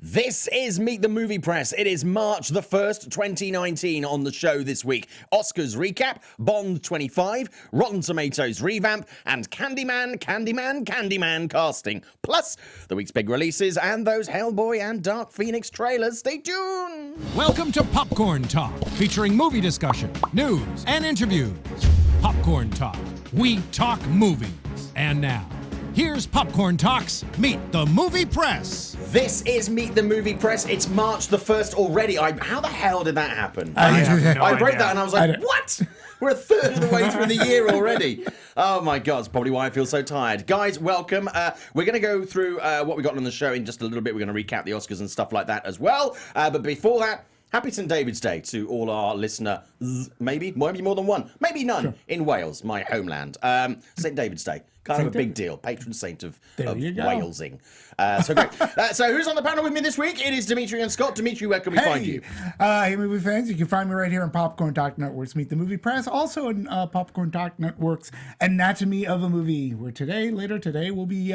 This is Meet the Movie Press. It is March the 1st, 2019 on the show this week. Oscars recap, Bond 25, Rotten Tomatoes revamp, and Candyman casting. Plus, the week's big releases and those Hellboy and Dark Phoenix trailers. Stay tuned! Welcome to Popcorn Talk, featuring movie discussion, news, and interviews. Popcorn Talk. We talk movies. And now, here's Popcorn Talk's Meet the Movie Press. This is Meet the Movie Press. It's March the 1st already. How the hell did that happen? I read that and I was like, what? We're a third of the way through the year already. Oh my God, it's probably why I feel so tired. Guys, welcome. We're going to go through what we got on the show in just a little bit. We're going to recap the Oscars and stuff like that as well. But before that, happy St. David's Day to all our listeners, maybe more than one, maybe none, in Wales, my homeland. St. David's Day, kind of a big deal, patron saint of Walesing. So great. So who's on the panel with me this week? It is Dimitri and Scott. Dimitri, where can we find you? Hey, movie fans, you can find me right here on Popcorn Talk Network's Meet the Movie Press, also in Popcorn Talk Network's Anatomy of a Movie, where later today, we'll be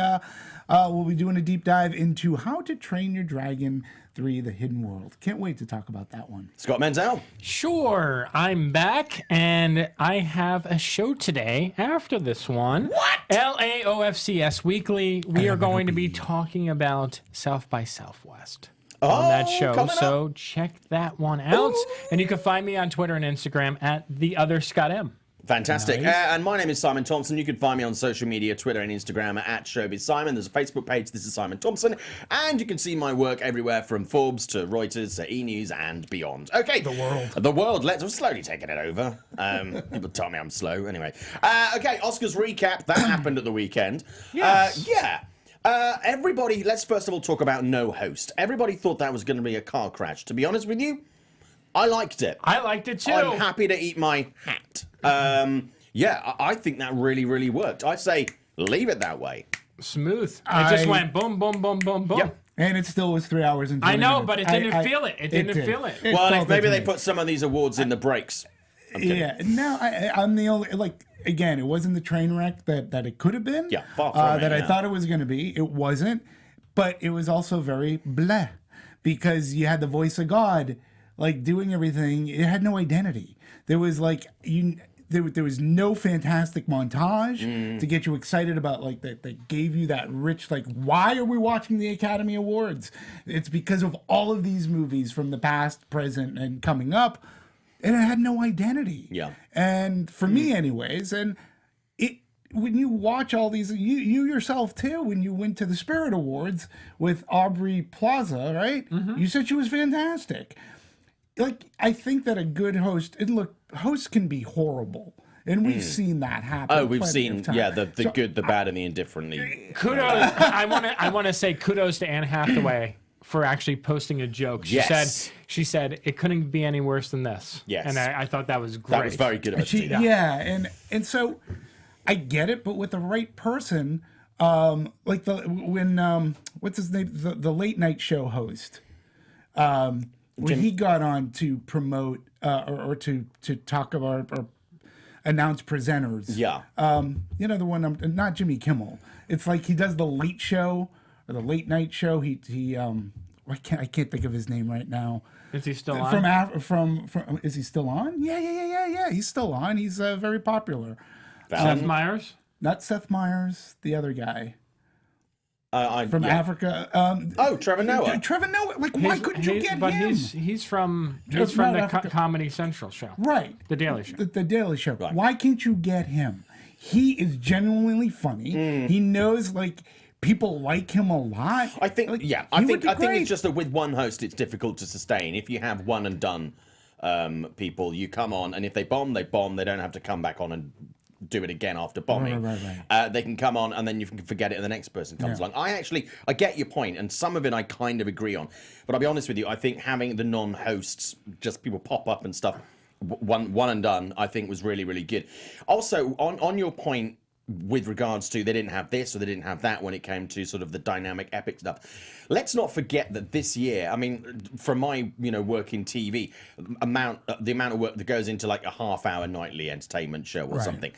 doing a deep dive into How to Train Your Dragon 3, The Hidden World. Can't wait to talk about that one. Scott Menzel. Sure, I'm back, and I have a show today after this one. What? LAOFCS Weekly. We are going to be talking about South by Southwest on that show, so check that one out. Ooh. And you can find me on Twitter and Instagram at @TheOtherScottM. Fantastic. Nice. And my name is Simon Thompson. You can find me on social media, Twitter and Instagram at ShowbizSimon. There's a Facebook page. This is Simon Thompson. And you can see my work everywhere from Forbes to Reuters to E-News and beyond. Okay. The world. We're slowly taking it over. People tell me I'm slow. Anyway. Okay, Oscars recap. That happened at the weekend. Yes. Everybody, let's first of all talk about no host. Everybody thought that was going to be a car crash. To be honest with you, I liked it. I liked it too. I'm happy to eat my hat. I think that really, really worked. I say leave it that way. Smooth. It just went boom, boom, boom, boom, boom. Yep. And it still was 3 hours and 20 minutes. I know, but it didn't feel it. It didn't feel it. Well, if maybe they put some of these awards in the breaks. Yeah. No, I'm the only, again, it wasn't the train wreck that it could have been. Yeah, far from it, that I thought it was going to be. It wasn't. But it was also very bleh. Because you had the voice of God, doing everything. It had no identity. There was there was no fantastic montage to get you excited about that gave you that rich why are we watching the Academy Awards? It's because of all of these movies from the past, present, and coming up, and it had no identity. Yeah. And for me, anyways, and when you watch all these, you yourself too, when you went to the Spirit Awards with Aubrey Plaza, right? Mm-hmm. You said she was fantastic. I think that a good host, and look, hosts can be horrible. And we've seen that happen. Oh, we've seen, the good, the bad, and the indifferent. Kudos. I want to say kudos to Anne Hathaway for actually posting a joke. She said it couldn't be any worse than this. Yes. And I thought that was great. That was very good of her to do that. Yeah, and so I get it, but with the right person, what's his name, the late night show host, when he got on to promote or to talk about or announce presenters. Yeah. The one, not Jimmy Kimmel. It's he does the late show or the late night show. I can't think of his name right now. Is he still on? From is he still on? Yeah. He's still on. He's very popular. Seth Meyers? Not Seth Meyers, the other guy. From Africa. Trevor Noah. Trevor Noah. Why couldn't you get but him? He's from the Comedy Central show. Right. The Daily Show. The Daily Show. Right. Why can't you get him? He is genuinely funny. He knows people like him a lot. I think it's just that with one host it's difficult to sustain. If you have one and done people, you come on and if they bomb, they bomb. They don't have to come back on and do it again after bombing. Right. They can come on and then you can forget it and the next person comes along. I get your point, and some of it I kind of agree on. But I'll be honest with you, I think having the non-hosts, just people pop up and stuff, one and done, I think was really, really good. Also, on your point with regards to they didn't have this or they didn't have that when it came to sort of the dynamic epic stuff. Let's not forget that this year, I mean, from my work in TV, the amount of work that goes into a half-hour nightly entertainment show or something,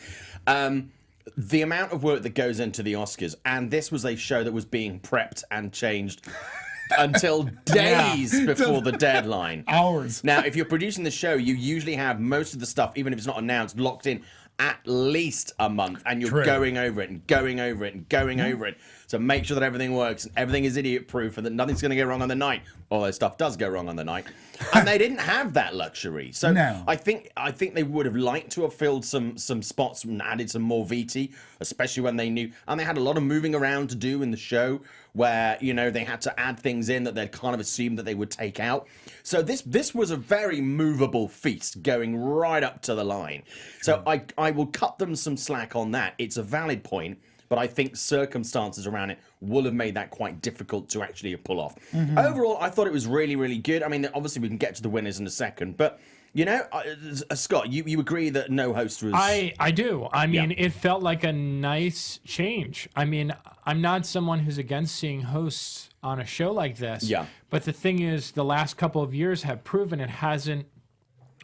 the amount of work that goes into the Oscars, and this was a show that was being prepped and changed until days before the deadline. Hours. Now, if you're producing the show, you usually have most of the stuff, even if it's not announced, locked in at least a month, and you're going over it and going over it and going over it. So make sure that everything works and everything is idiot-proof and that nothing's going to go wrong on the night. Although stuff does go wrong on the night. And they didn't have that luxury. So I think they would have liked to have filled some spots and added some more VT, especially when they knew. And they had a lot of moving around to do in the show where, you know, they had to add things in that they'd kind of assumed that they would take out. So this was a very movable feast going right up to the line. So I will cut them some slack on that. It's a valid point. But I think circumstances around it will have made that quite difficult to actually pull off. Overall, I thought it was really, really good. I mean, obviously, we can get to the winners in a second. But, you know, Scott, you agree that no host was... I do. I mean, it felt like a nice change. I mean, I'm not someone who's against seeing hosts on a show like this. Yeah. But the thing is, the last couple of years have proven it hasn't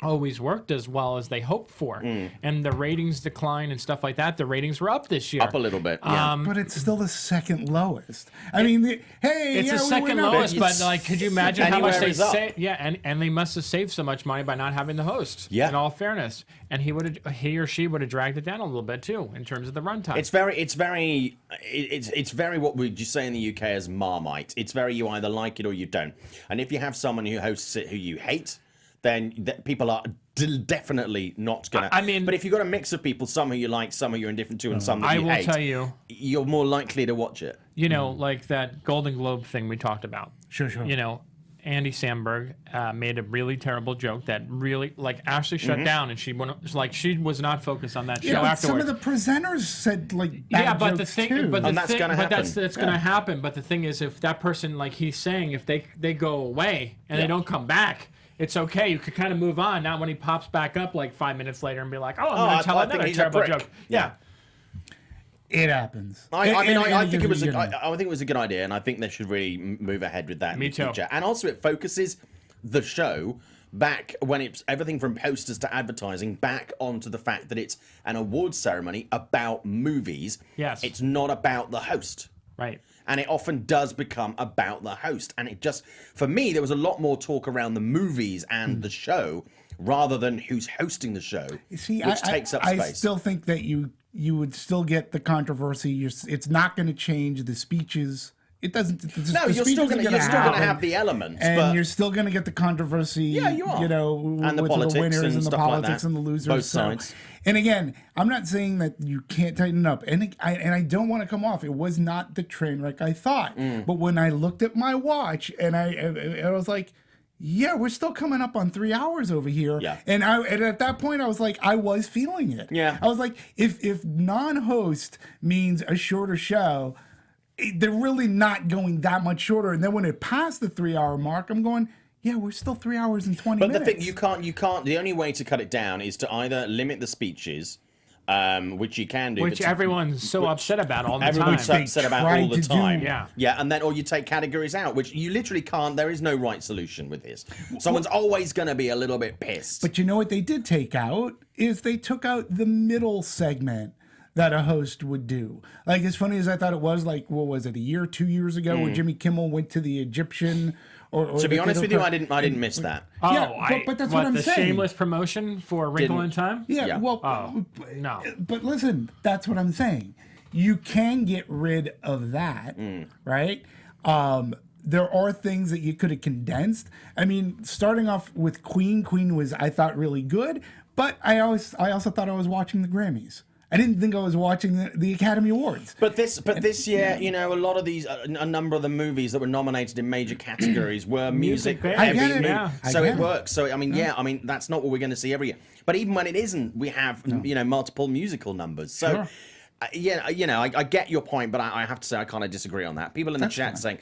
always worked as well as they hoped for, and the ratings decline and stuff like that. The ratings were up this year, up a little bit, but it's still the second lowest. I mean, it's the second lowest, but like, could you imagine how much they saved? Yeah, and they must have saved so much money by not having the host. Yeah, in all fairness, and he or she would have dragged it down a little bit too in terms of the runtime. It's very what would you say in the UK as Marmite. It's very, you either like it or you don't, and if you have someone who hosts it who you hate, then people are definitely not going to... I mean... But if you've got a mix of people, some who you like, some who you're indifferent to, and some that you hate... I will tell you... You're more likely to watch it. You know, like that Golden Globe thing we talked about. Sure. You know, Andy Samberg made a really terrible joke that really... Like, Ashley shut down, and she was not focused on that show afterwards. Some of the presenters said, like, bad jokes too. And that's going to happen. That's going to happen. But the thing is, if that person, like he's saying, if they go away and they don't come back... It's okay. You could kind of move on. Not when he pops back up like 5 minutes later and be like, "Oh, I'm going to tell another terrible joke." Yeah, it happens. I think it was a good idea, and I think they should really move ahead with that. Me too. Future. And also, it focuses the show back when it's everything from posters to advertising back onto the fact that it's an awards ceremony about movies. Yes, it's not about the host. Right. And it often does become about the host. And it just, for me, there was a lot more talk around the movies and the show rather than who's hosting the show, which takes up space. I still think that you would still get the controversy. It's not going to change the speeches. It doesn't. No, you're still going to have the elements, and you're still going to get the controversy. Yeah, you are. You know, and the with politics the winners and the politics like and the losers. Both sides. And again, I'm not saying that you can't tighten up, and I don't want to come off. It was not the train wreck I thought. But when I looked at my watch, and I was like, yeah, we're still coming up on 3 hours over here. Yeah. And at that point, I was like, I was feeling it. Yeah. I was like, if non-host means a shorter show, they're really not going that much shorter. And then when it passed the 3 hour mark, I'm going, yeah, we're still 3 hours and 20 minutes. But the thing, you can't, the only way to cut it down is to either limit the speeches, which you can do. Which everyone's so upset about all the time. Everyone's upset about all the time. Yeah. And then, or you take categories out, which you literally can't, there is no right solution with this. Someone's always going to be a little bit pissed. But you know what they did take out? Is they took out the middle segment that a host would do. Like, as funny as I thought it was, like, what was it, 2 years ago when Jimmy Kimmel went to the Egyptian or to be honest with you, I didn't miss that. Oh, yeah, but that's what I'm the saying. Shameless promotion for Wrinkle in Time? Yeah. Well, no. But listen, that's what I'm saying. You can get rid of that, right? There are things that you could have condensed. I mean, starting off with Queen was, I thought, really good, but I also thought I was watching the Grammys. I didn't think I was watching the Academy Awards. But this year, you know, a lot of these, a number of the movies that were nominated in major categories were music heavy. So it works. So I mean, that's not what we're going to see every year. But even when it isn't, we have you know, multiple musical numbers. So. Sure. Yeah, you know, I get your point, but I have to say I kind of disagree on that. People in the chat saying,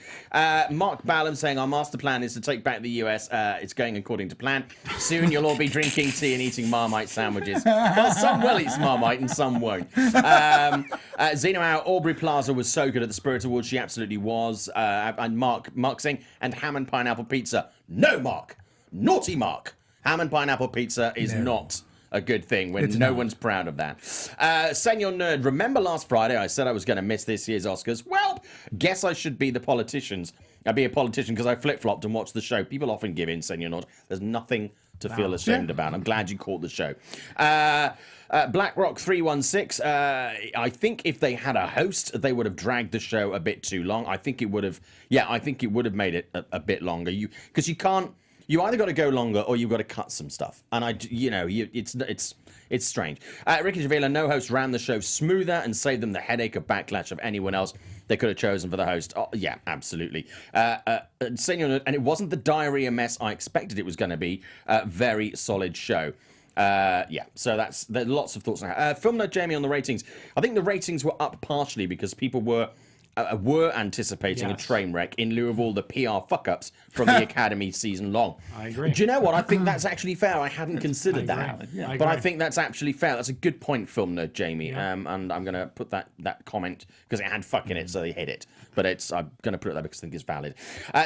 Mark Ballum saying our master plan is to take back the US. It's going according to plan. Soon you'll all be drinking tea and eating Marmite sandwiches. Well, some will eat Marmite and some won't. Zeno out, Aubrey Plaza was so good at the Spirit Awards. She absolutely was. And Mark saying, and ham and pineapple pizza. No, Mark. Naughty Mark. Ham and pineapple pizza is not a good thing when no one's proud of that. Senor Nerd, remember last Friday I said I was going to miss this year's Oscars? Well, guess I should be the politicians I'd be a politician because I flip-flopped and watched the show. People often give in, Senor Nod. There's nothing to feel ashamed about. I'm glad you caught the show. BlackRock 316. I think if they had a host, they would have dragged the show a bit too long. I think it would have. Yeah, I think it would have made it a bit longer. Because you can't. You either got to go longer or you've got to cut some stuff. And it's strange. Ricky Javila, no host, ran the show smoother and saved them the headache of backlash of anyone else they could have chosen for the host. Oh, yeah, absolutely. And it wasn't the diarrhea mess I expected it was going to be. Very solid show. So there's lots of thoughts on that. Film Note Jamie on the ratings. I think the ratings were up partially because people were anticipating a train wreck in lieu of all the PR fuck-ups from the Academy season long. I agree. Do you know what? I think that's actually fair. I hadn't considered that. Yeah. But I think that's actually fair. That's a good point, Film Nerd Jamie. Yeah. And I'm going to put that comment, because it had fuck in it, so they hit it. But I'm going to put it there because I think it's valid.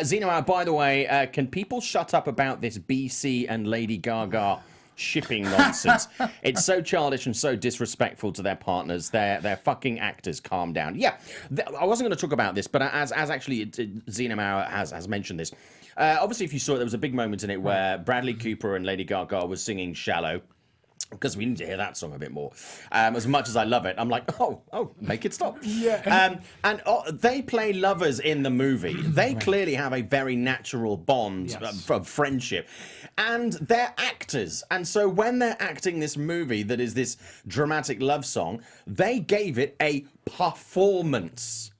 Zeno, by the way, can people shut up about this BC and Lady Gaga shipping nonsense? It's so childish and so disrespectful to their partners. They're fucking actors. Calm down. Yeah, I wasn't going to talk about this, but as actually Xenomauer has mentioned this. Obviously, if you saw it, there was a big moment in it where Bradley Cooper and Lady Gaga was singing "Shallow." Because we need to hear that song a bit more. As much as I love it, I'm like, oh, make it stop. Yeah. They play lovers in the movie. They clearly have a very natural bond of friendship. And they're actors. And so when they're acting this movie that is this dramatic love song, they gave it a performance.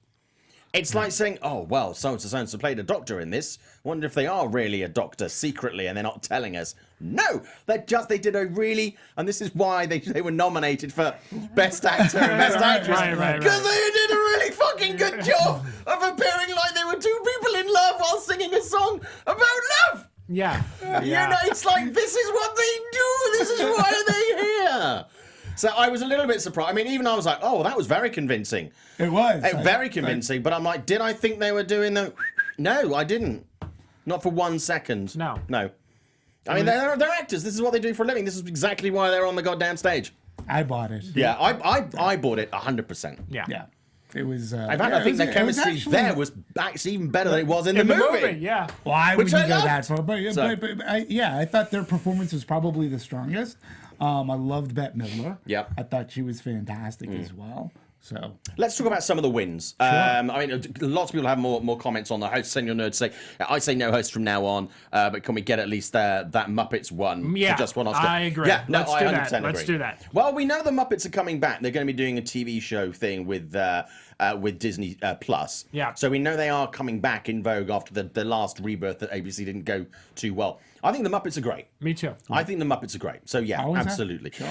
It's like saying, oh, well, so-and-so played a doctor in this. Wonder if they are really a doctor secretly and they're not telling us. No, they did a really, and this is why they were nominated for Best Actor and Best Actress. Because they did a really fucking good job of appearing like they were two people in love while singing a song about love. Yeah. You know, it's like, this is what they do. This is why they're here. So I was a little bit surprised. I mean, even I was like, oh, that was very convincing. It was. Very convincing. But I'm like, did I think they were doing the... No, I didn't. Not for 1 second. No. I mean, they're actors. This is what they do for a living. This is exactly why they're on the goddamn stage. I bought it. Yeah, I bought it 100%. Yeah. It was. In fact, I think the chemistry there was actually even better than it was in the movie. Yeah. Why would you go that far? But I thought their performance was probably the strongest. I loved Bette Midler. Yep. I thought she was fantastic as well. So let's talk about some of the wins. Sure. I mean, lots of people have more comments on the host. Senior Nerd say, I say no host from now on, but can we get at least that Muppets one? Yeah, just one Oscar? I agree. Yeah, no, Let's I do 100% that. agree. Let's do that. Well, we know the Muppets are coming back. They're going to be doing a TV show thing with Disney Plus. Yeah. So we know they are coming back in vogue after the last rebirth that ABC didn't go too well. I think the Muppets are great. Me too. I think the Muppets are great. So yeah, absolutely. Sure.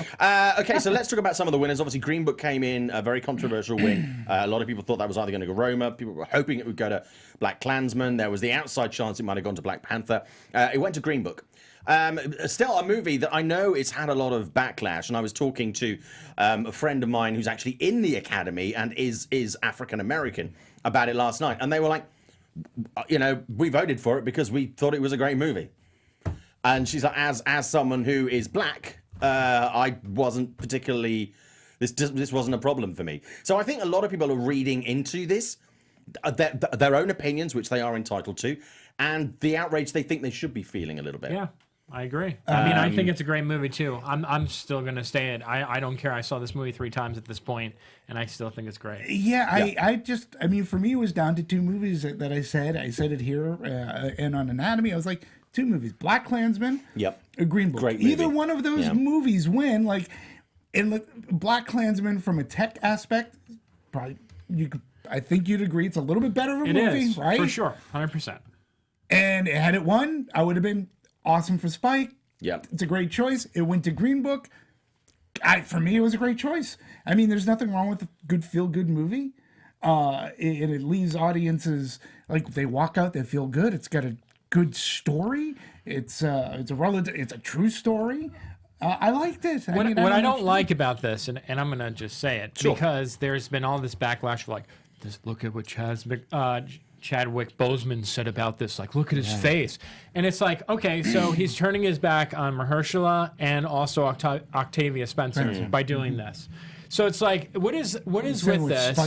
Okay, so let's talk about some of the winners. Obviously, Green Book came in, a very controversial win. A lot of people thought that was either going to go Roma. People were hoping it would go to Black Klansman. There was the outside chance it might have gone to Black Panther. It went to Green Book. Still a movie that I know it's had a lot of backlash, and I was talking to a friend of mine who's actually in the Academy and is African American about it last night, and they were like, we voted for it because we thought it was a great movie. And she's like, as someone who is black, I wasn't particularly. This wasn't a problem for me. So I think a lot of people are reading into this, their own opinions, which they are entitled to, and the outrage they think they should be feeling a little bit. Yeah, I agree. I mean, I think it's a great movie too. I'm still gonna say it. I don't care. I saw this movie 3 times at this point, and I still think it's great. Yeah, I mean, for me, it was down to 2 movies that I said. I said it here and on Anatomy. I was like, 2 movies: Black Klansman, a Green Book. Great movie. Either one of those movies win. Like, in Black Klansman, from a tech aspect, probably I think you'd agree it's a little bit better of a movie, right? For sure, 100%. And had it won, I would have been awesome for Spike. Yeah, it's a great choice. It went to Green Book. For me, it was a great choice. I mean, there's nothing wrong with a good feel-good movie. It leaves audiences, like, they walk out, they feel good. It's got a good story. It's a true story. I liked it. What I don't like about this, and I'm going to just say it, because there's been all this backlash for, like, look at what Chadwick Boseman said about this. Like, look at his face. And it's like, okay, so he's turning his back on Mahershala and also Octavia Spencer by doing this. So it's like, what is with this?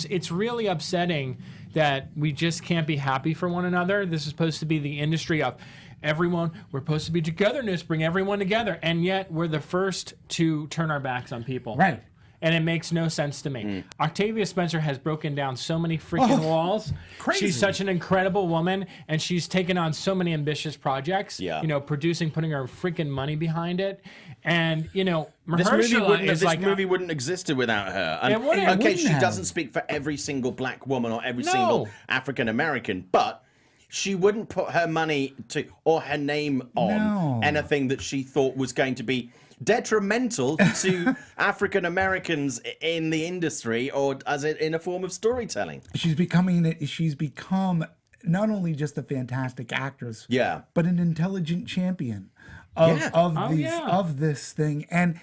It's really upsetting that we just can't be happy for one another. This is supposed to be the industry of everyone. We're supposed to be togetherness, bring everyone together, and yet we're the first to turn our backs on people. Right. And it makes no sense to me. Octavia Spencer has broken down so many freaking walls. Crazy. She's such an incredible woman, and she's taken on so many ambitious projects. Yeah. You know, producing, putting her freaking money behind it. And, you know, This movie wouldn't exist without her. And, It wouldn't. okay, Wouldn't she have. doesn't speak for every single black woman or every single African American, but she wouldn't put her money to or her name on anything that she thought was going to be detrimental to African Americans in the industry or as in a form of storytelling. She's become not only just a fantastic actress, but an intelligent champion of this thing. And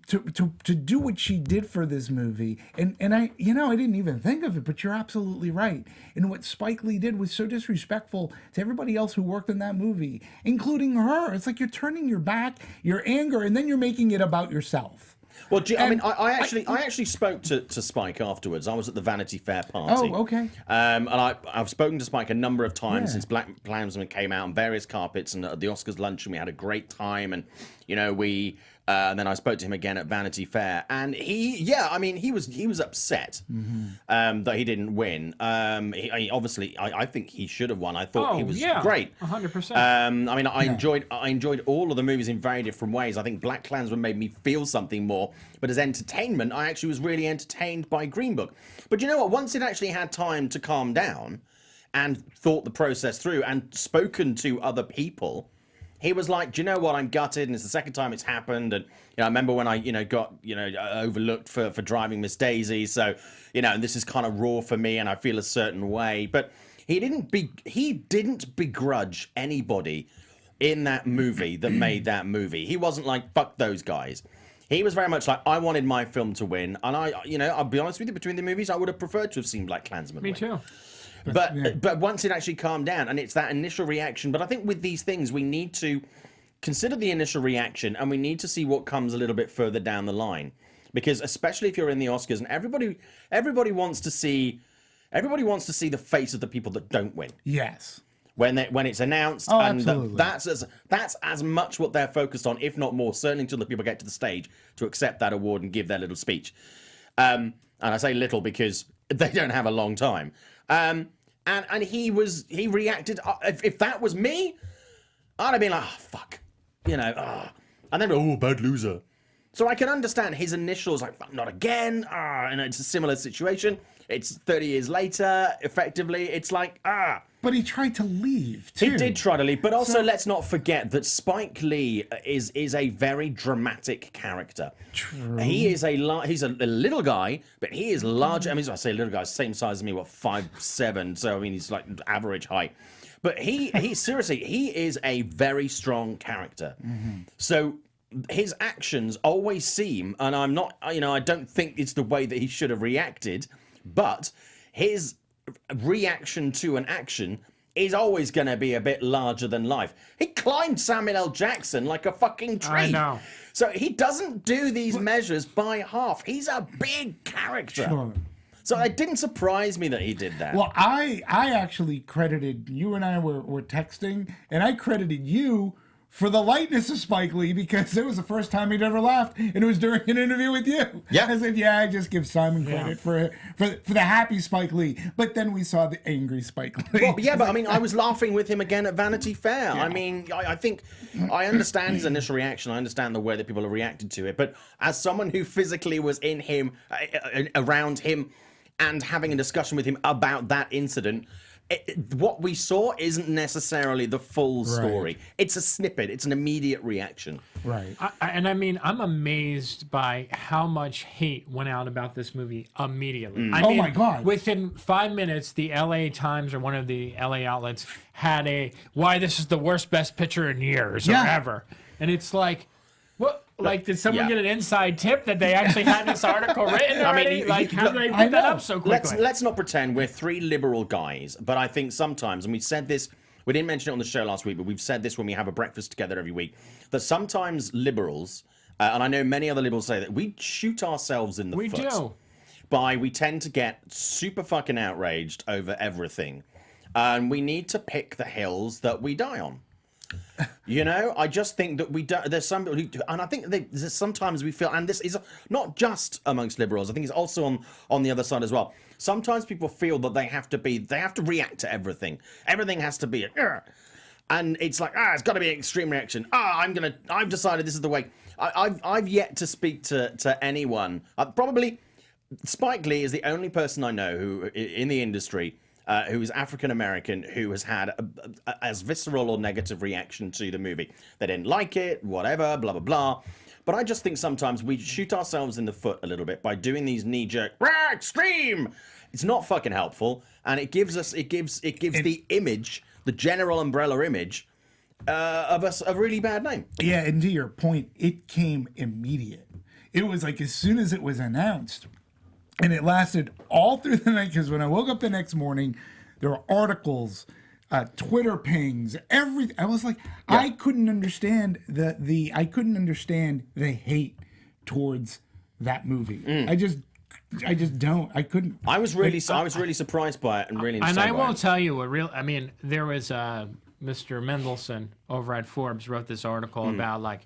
to do what she did for this movie, and I didn't even think of it, but you're absolutely right. And what Spike Lee did was so disrespectful to everybody else who worked in that movie, including her. It's like you're turning your back, your anger, and then you're making it about yourself. Well, I actually spoke to Spike afterwards. I was at the Vanity Fair party. Oh, okay. And I've spoken to Spike a number of times since Black Klansman came out on various carpets and at the Oscars luncheon. We had a great time, and and then I spoke to him again at Vanity Fair, and he was upset that he didn't win. I think he should have won. I thought he was great, 100%. I enjoyed all of the movies in very different ways. I think Black Klansman made me feel something more, but as entertainment, I actually was really entertained by Green Book. But you know what? Once it actually had time to calm down and thought the process through and spoken to other people, he was like, do you know what? I'm gutted, and it's the second time it's happened. And I remember when I got overlooked for driving Miss Daisy. So and this is kind of raw for me, and I feel a certain way. But he didn't begrudge anybody in that movie that made that movie. He wasn't like, fuck those guys. He was very much like, I wanted my film to win, and I'll be honest with you, between the movies, I would have preferred to have seen Black Klansman win. Me too. But once it actually calmed down, and it's that initial reaction. But I think with these things, we need to consider the initial reaction, and we need to see what comes a little bit further down the line, because especially if you're in the Oscars, and everybody wants to see the face of the people that don't win. Yes. When it's announced, and that's as much what they're focused on, if not more, certainly until the people get to the stage to accept that award and give their little speech. And I say little because they don't have a long time. And he reacted. If that was me, I'd have been like, oh, fuck, and then bad loser. So I can understand his initials, like, not again, and it's a similar situation. It's 30 years later, effectively. It's like, But he tried to leave, too. He did try to leave, but also let's not forget that Spike Lee is a very dramatic character. True. He's a little guy, but he is large. I mean, I say little guy, same size as me, 5'7", so I mean, he's like average height. But he seriously, he is a very strong character. Mm-hmm. So his actions always seem, and I'm not, I don't think it's the way that he should have reacted, but his reaction to an action is always going to be a bit larger than life. He climbed Samuel L. Jackson like a fucking tree. I know. So he doesn't do these measures by half. He's a big character. Sure. So it didn't surprise me that he did that. Well, I actually credited, you and I were texting, and I credited you for the lightness of Spike Lee, because it was the first time he'd ever laughed, and it was during an interview with you. Yeah. I said, I just give Simon credit for the happy Spike Lee. But then we saw the angry Spike Lee. Well, yeah, but I mean, I was laughing with him again at Vanity Fair. Yeah. I mean, I think I understand his initial reaction. I understand the way that people have reacted to it. But as someone who physically was in him, around him, and having a discussion with him about that incident, what we saw isn't necessarily the full story. Right. It's a snippet. It's an immediate reaction. Right. I mean, I'm amazed by how much hate went out about this movie immediately. I mean, my God. Within 5 minutes, the LA Times or one of the LA outlets had why this is the worst best picture in years or ever. And it's like, what? Like, did someone get an inside tip that they actually had this article written already? How did they put that up so quickly? Let's not pretend we're three liberal guys, but I think sometimes, and we said this, we didn't mention it on the show last week, but we've said this when we have a breakfast together every week, that sometimes liberals, and I know many other liberals say that, we shoot ourselves in the foot. We do. we tend to get super fucking outraged over everything. And we need to pick the hills that we die on. You know, I just think that we don't. There's some, and I think there's sometimes we feel, and this is not just amongst liberals. I think it's also on the other side as well. Sometimes people feel that they have to react to everything. Everything has to be, and it's like, it's got to be an extreme reaction. I've decided this is the way. I've yet to speak to anyone. Probably Spike Lee is the only person I know who in the industry. Who is African American, who has had as visceral or negative reaction to the movie. They didn't like it, whatever, blah blah blah. But I just think sometimes we shoot ourselves in the foot a little bit by doing these knee-jerk extreme. It's not fucking helpful, and it gives the image, the general umbrella image, of us a really bad name. Yeah, and to your point, it came immediate. It was like as soon as it was announced. And it lasted all through the night, because when I woke up the next morning, there were articles, Twitter pings, everything. I was like, I couldn't understand the hate towards that movie. I just don't. I couldn't. I was really surprised by it and really. And I will tell you there was Mr. Mendelsohn over at Forbes wrote this article about like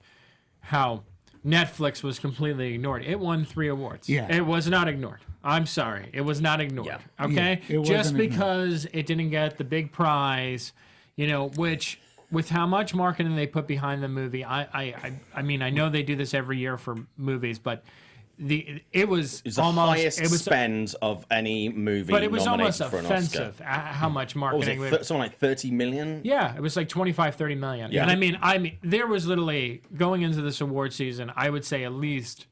how Netflix was completely ignored. It won 3 awards. Yeah. It was not ignored. I'm sorry. It was not ignored. Yeah. Okay? Yeah, just because it didn't get the big prize, which with how much marketing they put behind the movie, I mean, I know they do this every year for movies, but it was the highest spend of any movie, but it was almost for offensive an Oscar. How much marketing. What was it, something like 30 million? Yeah, it was like 25-30 million. Yeah. And I mean, there was literally going into this award season, I would say at least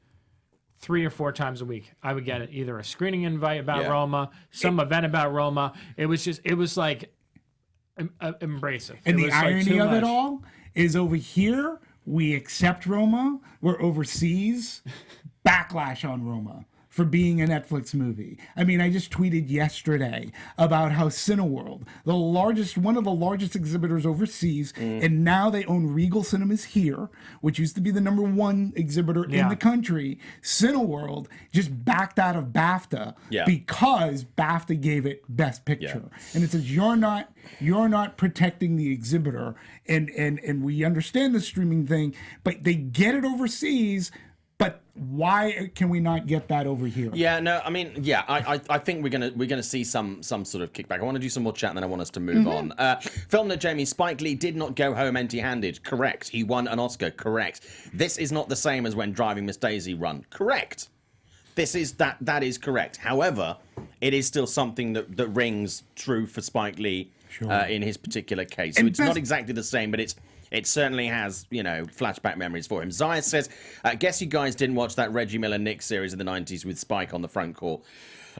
3 or 4 times a week, I would get either a screening invite about Roma, some event about Roma. It was like embracive. And the irony of it all is over here, we accept Roma. We're overseas. Backlash on Roma for being a Netflix movie. I mean, I just tweeted yesterday about how Cineworld, one of the largest exhibitors overseas, and now they own Regal Cinemas here, which used to be the #1 exhibitor in the country. Cineworld just backed out of BAFTA because BAFTA gave it Best Picture. And it says you're not protecting the exhibitor, and we understand the streaming thing, but they get it overseas. But why can we not get that over here? Yeah, no, I mean, I think we're gonna see some sort of kickback. I want to do some more chat, and then I want us to move on. Film Nerd Jamie, Spike Lee did not go home empty-handed. Correct. He won an Oscar. Correct. This is not the same as when Driving Miss Daisy won. Correct. That is correct. However, it is still something that rings true for Spike Lee in his particular case. So it's not exactly the same, but it certainly has, flashback memories for him. Zaya says, guess you guys didn't watch that Reggie Miller Nick series in the 90s with Spike on the front court.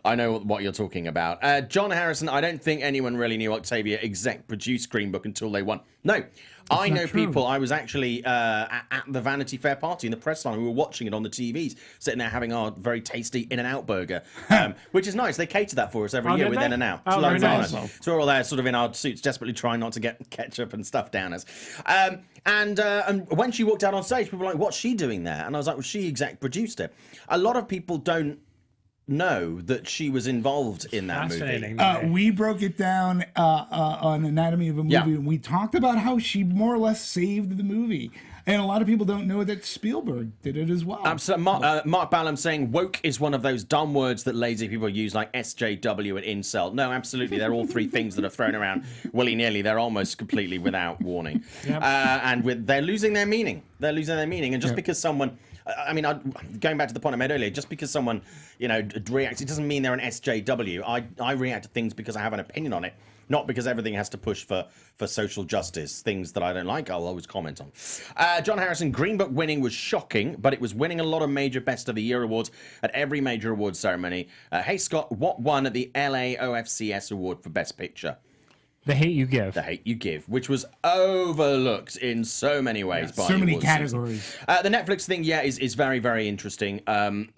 I know what you're talking about. John Harrison, I don't think anyone really knew Octavia exec produced Green Book until they won. No, I know people. I was actually at the Vanity Fair party in the press line. We were watching it on the TVs, sitting there having our very tasty In-N-Out burger, which is nice. They cater that for us every year with they? In-N-Out. Oh, very nice. So we're all there sort of in our suits, desperately trying not to get ketchup and stuff down us. And when she walked out on stage, people were like, what's she doing there? And I was like, well, she exec produced it. A lot of people don't know that she was involved in that movie. We broke it down on Anatomy of a Movie, and we talked about how she more or less saved the movie. And a lot of people don't know that Spielberg did it as well. Absolutely. Mark Ballum saying woke is one of those dumb words that lazy people use, like SJW and incel. No, absolutely. They're all 3 things that are thrown around willy-nilly. They're almost completely without warning. Yep. And they're losing their meaning. And just because someone... I mean, going back to the point I made earlier, just because someone, reacts, it doesn't mean they're an SJW. I react to things because I have an opinion on it, not because everything has to push for social justice. Things that I don't like, I'll always comment on. John Harrison, Green Book winning was shocking, but it was winning a lot of major Best of the Year awards at every major awards ceremony. Hey, Scott, what won at the LA OFCS award for Best Picture? The Hate You Give. The Hate You Give, which was overlooked in so many ways. By so many categories. The Netflix thing, is very, very interesting. Film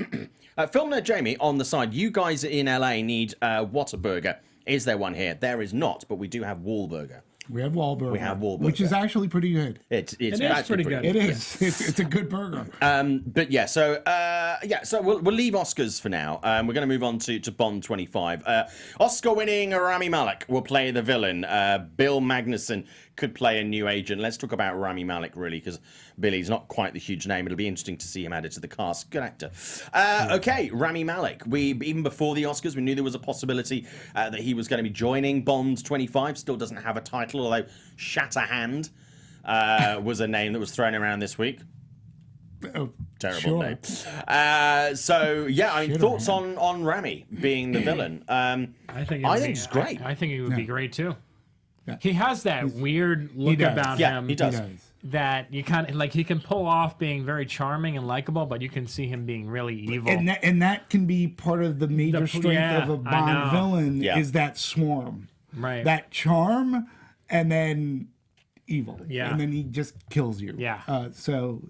Nerd Jamie, on the side, you guys in LA need Whataburger. Is there one here? There is not, but we do have Wahlburger. We have Wahlburger. Which is actually pretty good. It's pretty good. It is. It's a good burger. But yeah, so we'll leave Oscars for now. We're going to move on to Bond 25. Oscar-winning Rami Malek will play the villain. Bill Magnussen could play a new agent. Let's talk about Rami Malek, really, because Billy's not quite the huge name. It'll be interesting to see him added to the cast. Good actor. Okay, Rami Malek. Even before the Oscars, we knew there was a possibility that he was going to be joining Bond 25. Still doesn't have a title, although Shatterhand was a name that was thrown around this week. Oh, Terrible name. So yeah, I mean, thoughts on Rami being the villain? I think it's great. I think he would be great too. Yeah. He has that weird look about him. He does. That you kind of like. He can pull off being very charming and likable, but you can see him being really evil. And that can be part of the major strength of a Bond villain is that swarm, right? That charm, and then evil, and then he just kills you. So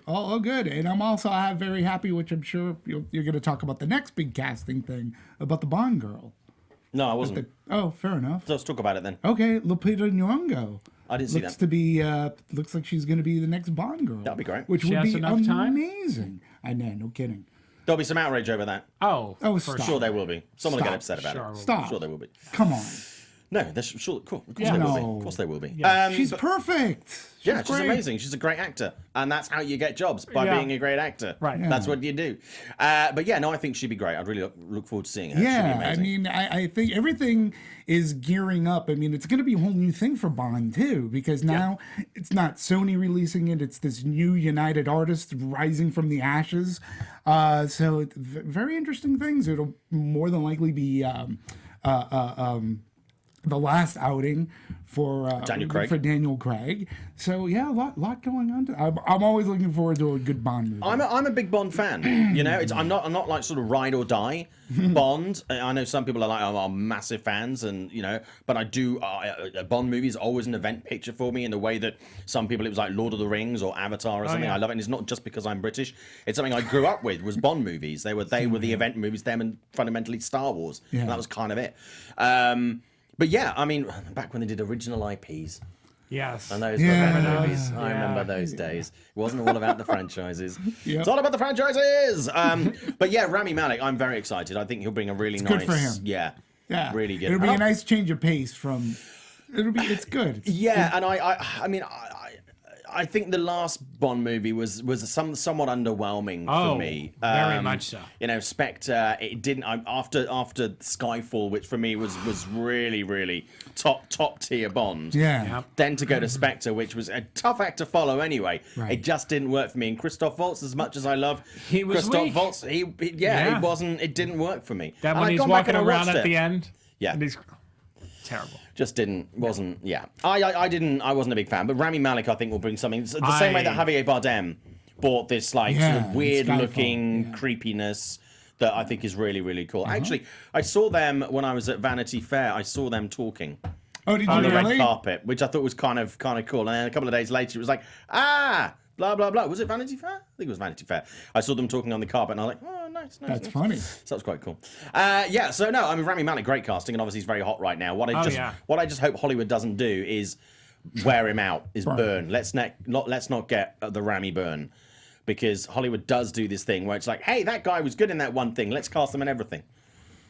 all good. And I'm very happy, which I'm sure you're going to talk about the next big casting thing about the Bond girl. No, I wasn't. Fair enough. So let's talk about it then. Okay, Lupita Nyong'o. I didn't see that. Looks like she's going to be the next Bond girl. That'd be great. Which would be Time? amazing. I know, no kidding. There'll be some outrage over that. Oh, for sure there will be. Someone will get upset about it. Stop. Sure there will be. Come on. No, sure. Cool. Of course they will be. Of course they will be. She's perfect. She's amazing. She's a great actor, and that's how you get jobs, by being a great actor. Right. That's what you do. But yeah, no, I think she'd be great. I'd really look forward to seeing her. Yeah, I mean, I think everything is gearing up. I mean, it's going to be a whole new thing for Bond too, because now it's not Sony releasing it; it's this new United Artists rising from the ashes. So it's very interesting things. It'll more than likely be the last outing for Daniel Craig. So yeah, a lot going on. I'm always looking forward to a good Bond movie. I'm a big Bond fan. You know, I'm not like sort of ride or die Bond. I know some people are massive fans, and you know, but I do. A Bond movie is always an event picture for me in the way that some people it was like Lord of the Rings or Avatar or something. I love it. And it's not just because I'm British. It's something I grew up with. Was Bond movies. They were the event movies. Them and fundamentally Star Wars. And that was kind of it. But yeah, I mean, back when they did original IPs. Yes. And those movies. I remember those days. It wasn't all about the franchises. It's all about the franchises. But yeah, Rami Malek, I'm very excited. I think he'll bring a really nice. Good for him. Yeah. Really good. It'll be a nice change of pace from. It's good. And I mean, I think the last Bond movie was somewhat underwhelming for me. Very much so. You know, Spectre. It didn't. After Skyfall, which for me was really top tier Bond. Yeah. Then to go to Spectre, which was a tough act to follow anyway. Right. It just didn't work for me. And Christoph Waltz, as much as I love Christoph Waltz, it wasn't. It didn't work for me. That when he's walking around at the end. Yeah. And he's terrible. Just wasn't. I wasn't a big fan, but Rami Malek I think will bring something the same way that Javier Bardem brought this sort of weird looking creepiness that I think is really cool. Actually, I saw them when I was at Vanity Fair. I saw them talking. Oh, did you on the really? red carpet, which I thought was kind of cool. And then a couple of days later, it was like blah blah blah. Was it Vanity Fair? I think it was Vanity Fair. I saw them talking on the carpet, and I was like, oh, nice. That's funny. So that was quite cool. So no, I mean Rami Malek, great casting, and obviously he's very hot right now. What I just hope Hollywood doesn't do is wear him out, is burn. Let's not get the Rami burn, because Hollywood does do this thing where it's like, hey, that guy was good in that one thing. Let's cast him in everything.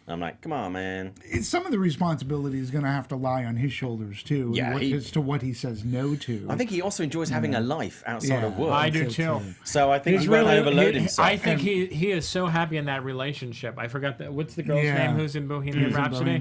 I'm like, come on, man. Some of the responsibility is going to have to lie on his shoulders, too, as to what he says no to. I think he also enjoys having a life outside of work. I do, too. So I think he won't overload himself. I think he is so happy in that relationship. I forgot what's the girl's name who's in Bohemian Rhapsody?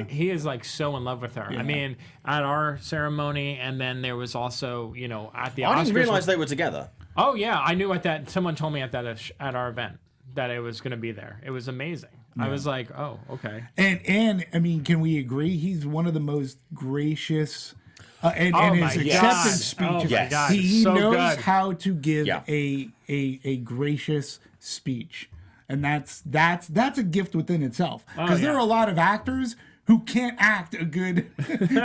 He is, like, so in love with her. Yeah. I mean, at our ceremony, and then there was also, at the Oscars. I didn't realize they were together. Oh, yeah. I knew someone told me at our event that it was going to be there. It was amazing. I was like, oh, okay. And I mean, can we agree he's one of the most gracious and his acceptance speeches. He knows how to give a gracious speech. And that's a gift within itself. Because there are a lot of actors who can't act a good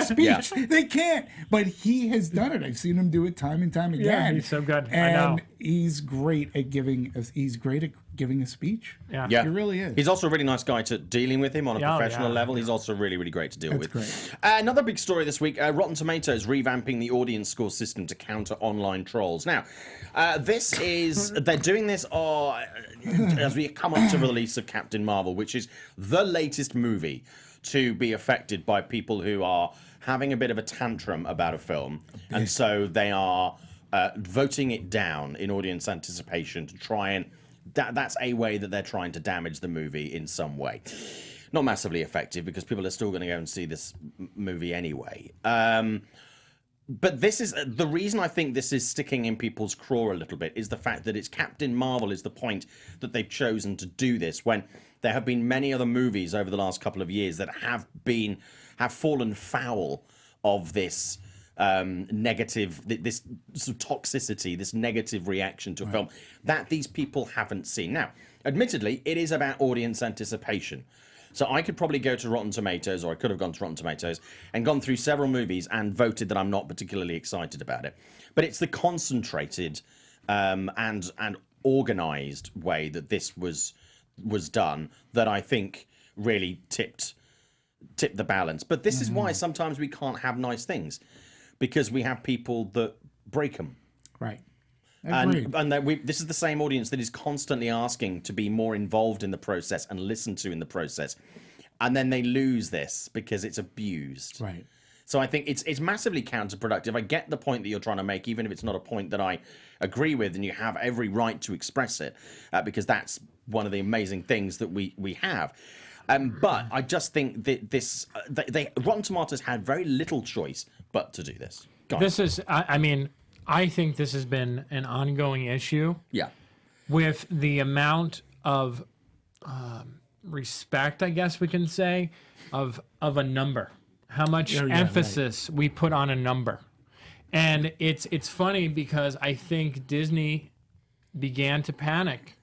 speech. Yeah. They can't. But he has done it. I've seen him do it time and time again. Yeah, he's so good. And I know. he's great at giving a speech. Yeah. Yeah, He really is. He's also a really nice guy to dealing with him on a Yeah, professional yeah. level. He's also really, really great to deal with. great. Another big story this week: Rotten Tomatoes revamping the audience score system to counter online trolls. Now, they're doing this as we come up to the release of Captain Marvel, which is the latest movie to be affected by people who are having a bit of a tantrum about a film, and so they are voting it down in audience anticipation to try and. That's a way that they're trying to damage the movie in some way. Not massively effective because people are still going to go and see this movie anyway. But this is the reason I think this is sticking in people's craw a little bit is the fact that it's Captain Marvel is the point that they've chosen to do this when there have been many other movies over the last couple of years that have fallen foul of this negative, this sort of toxicity, this negative reaction to a film that these people haven't seen. Now, admittedly, it is about audience anticipation. So I could probably go to Rotten Tomatoes, or I could have gone to Rotten Tomatoes and gone through several movies and voted that I'm not particularly excited about it. But it's the concentrated and organized way that this was done that I think really tipped the balance. But this is why sometimes we can't have nice things. Because we have people that break them. Right. And this is the same audience that is constantly asking to be more involved in the process and listened to in the process. And then they lose this because it's abused. Right. So I think it's massively counterproductive. I get the point that you're trying to make, even if it's not a point that I agree with, and you have every right to express it, because that's one of the amazing things that we have. But I just think that Rotten Tomatoes had very little choice but to do this. This is, I think this has been an ongoing issue. Yeah. With the amount of respect, I guess we can say, of a number. How much emphasis we put on a number. And it's funny because I think Disney began to panic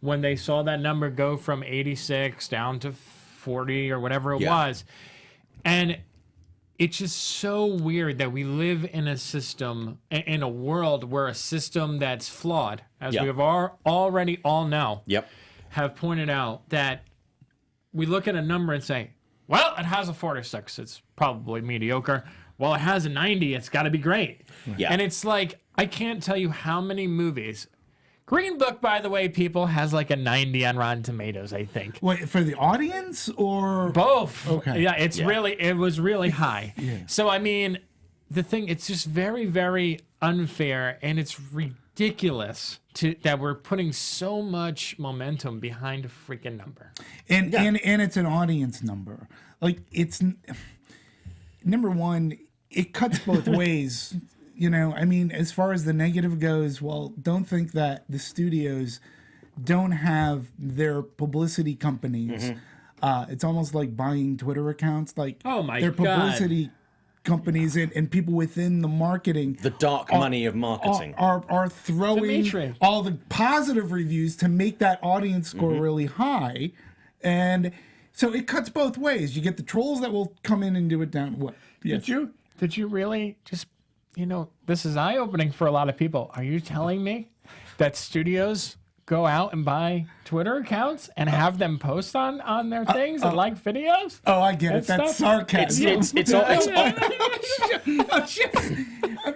when they saw that number go from 86 down to 40 or whatever it was. And it's just so weird that we live in a system, in a world where a system that's flawed, as we have already all know, have pointed out, that we look at a number and say, well, it has a 46. It's probably mediocre. Well, it has a 90. It's got to be great. Yeah. And it's like, I can't tell you how many movies. Green Book, by the way, people, has like a 90 on Rotten Tomatoes, I think. Wait, for the audience or both? Okay. Yeah, it was really high. So I mean, the thing, it's just very, very unfair, and it's ridiculous that we're putting so much momentum behind a freaking number. And it's an audience number. Like, it's number one, it cuts both ways. You know, I mean, as far as the negative goes, well, don't think that the studios don't have their publicity companies. It's almost like buying Twitter accounts. Like, oh my their publicity companies and people within the marketing. The dark money of marketing. Are throwing all the positive reviews to make that audience score really high. And so it cuts both ways. You get the trolls that will come in and do it down. What? Yes. Did you really just... You know, this is eye-opening for a lot of people. Are you telling me that studios go out and buy Twitter accounts and have them post on their things and like videos? Oh, I get it. That's sarcasm.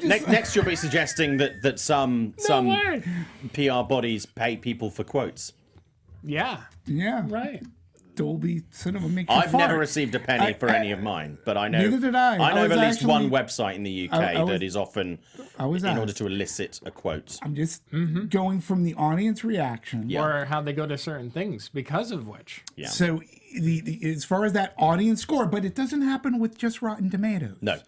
Next, you'll be suggesting that some PR bodies pay people for quotes. Yeah. Yeah. Right. Dolby Cinema makes you I've fart. never received a penny for any of mine, but I know. Neither did I. I know of at least actually, one website in the UK that is often in order to elicit a quote. I'm just going from the audience reaction, or how they go to certain things because of which. Yeah. So as far as that audience score, but it doesn't happen with just Rotten Tomatoes. No.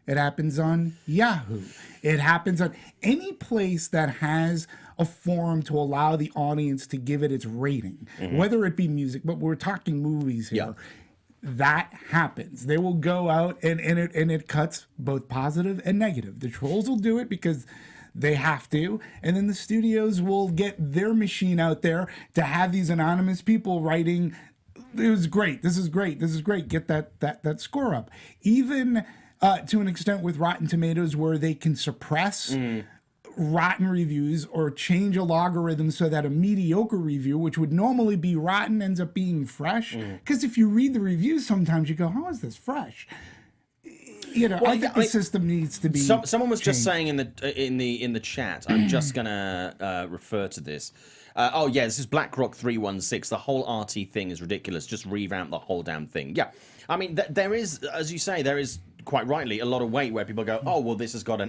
It happens on Yahoo. It happens on any place that has a forum to allow the audience to give it its rating, whether it be music, but we're talking movies here. That happens. They will go out and it cuts both positive and negative. The trolls will do it because they have to, and then the studios will get their machine out there to have these anonymous people writing it was great. This is great. This is great. Get that score up. Even to an extent with Rotten Tomatoes, where they can suppress rotten reviews or change a logarithm so that a mediocre review, which would normally be rotten, ends up being fresh. Because if you read the reviews, sometimes you go, "How is this fresh?" You know, I think the system needs to be. Someone was changed. just saying in the chat. I'm just gonna refer to this. Oh yeah, this is BlackRock 316. The whole RT thing is ridiculous. Just revamp the whole damn thing. Yeah, I mean there is, as you say, there is quite rightly a lot of weight where people go, oh well, this has got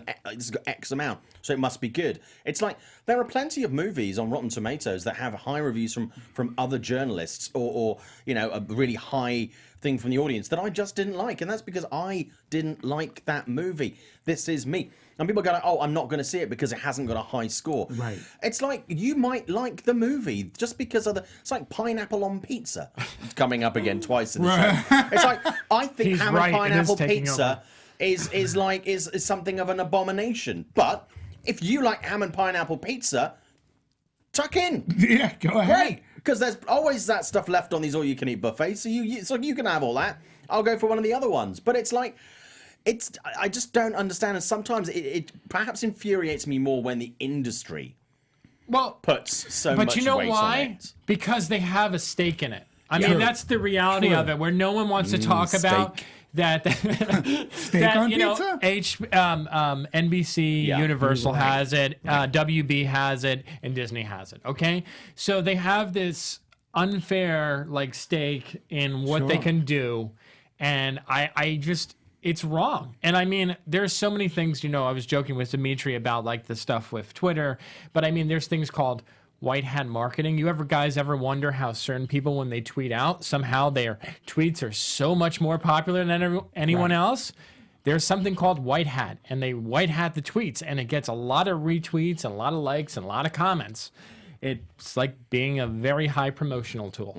X amount, so it must be good. It's like there are plenty of movies on Rotten Tomatoes that have high reviews from other journalists or you know, a really high thing from the audience that I just didn't like, and that's because I didn't like that movie. This is me. And people go, oh, I'm not going to see it because it hasn't got a high score. Right. It's like you might like the movie just because of it's like pineapple on pizza. It's coming up again twice in the show. It's like I think ham and pineapple pizza is something of an abomination. But if you like ham and pineapple pizza, tuck in. Yeah, go ahead. Great. Because there's always that stuff left on these all-you-can-eat buffets, so you can have all that. I'll go for one of the other ones. But it's like, I just don't understand, and sometimes it perhaps infuriates me more when the industry puts so much weight on it. But you know why? Because they have a stake in it. I mean, that's the reality of it, where no one wants to talk about that. Steak on pizza? NBC, Universal has it, WB has it, and Disney has it. Okay, so they have this unfair stake in what they can do, and I just. It's wrong. And I mean, there's so many things, I was joking with Dimitri about the stuff with Twitter, but I mean, there's things called white hat marketing. You guys ever wonder how certain people, when they tweet out, somehow their tweets are so much more popular than anyone else? There's something called white hat, and they white hat the tweets, and it gets a lot of retweets and a lot of likes and a lot of comments. It's like being a very high promotional tool.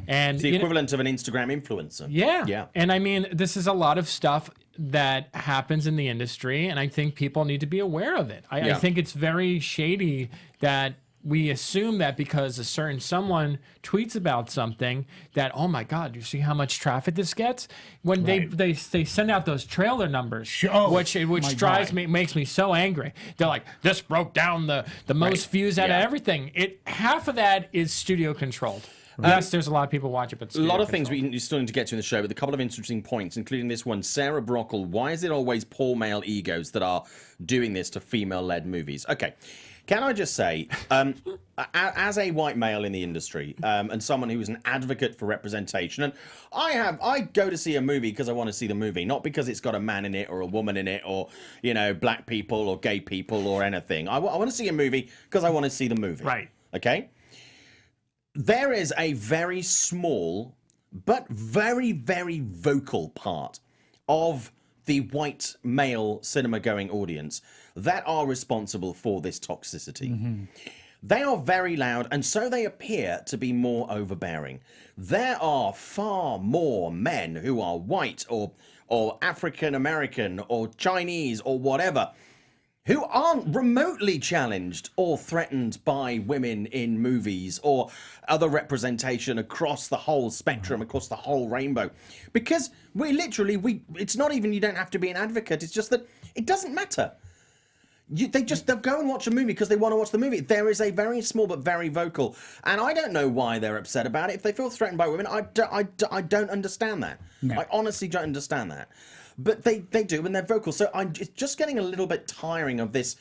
And it's the equivalent of an Instagram influencer. Yeah. And I mean, this is a lot of stuff that happens in the industry, and I think people need to be aware of it. I think it's very shady that we assume that because a certain someone tweets about something that, oh my God, you see how much traffic this gets? When they send out those trailer numbers, which makes me so angry. They're like, this broke down the most views out of everything. Half of that is studio controlled. Yes, there's a lot of people watch it, but a lot of things we still need to get to in the show, but a couple of interesting points, including this one. Sarah Brockle, why is it always poor male egos that are doing this to female-led movies? Okay. Can I just say, as a white male in the industry and someone who is an advocate for representation, and I go to see a movie because I want to see the movie, not because it's got a man in it or a woman in it or, black people or gay people or anything. I want to see a movie because I want to see the movie. Right. Okay? There is a very small but very, very vocal part of the white male cinema-going audience that are responsible for this toxicity. They are very loud, and so they appear to be more overbearing. There are far more men who are white or African-American or Chinese or whatever who aren't remotely challenged or threatened by women in movies or other representation across the whole spectrum, across the whole rainbow. Because it's not even you don't have to be an advocate, it's just that it doesn't matter. They'll go and watch a movie because they want to watch the movie. There is a very small but very vocal, and I don't know why they're upset about it. If they feel threatened by women, I don't understand that. No. I honestly don't understand that. But they do, and they're vocal. So it's just getting a little bit tiring of this,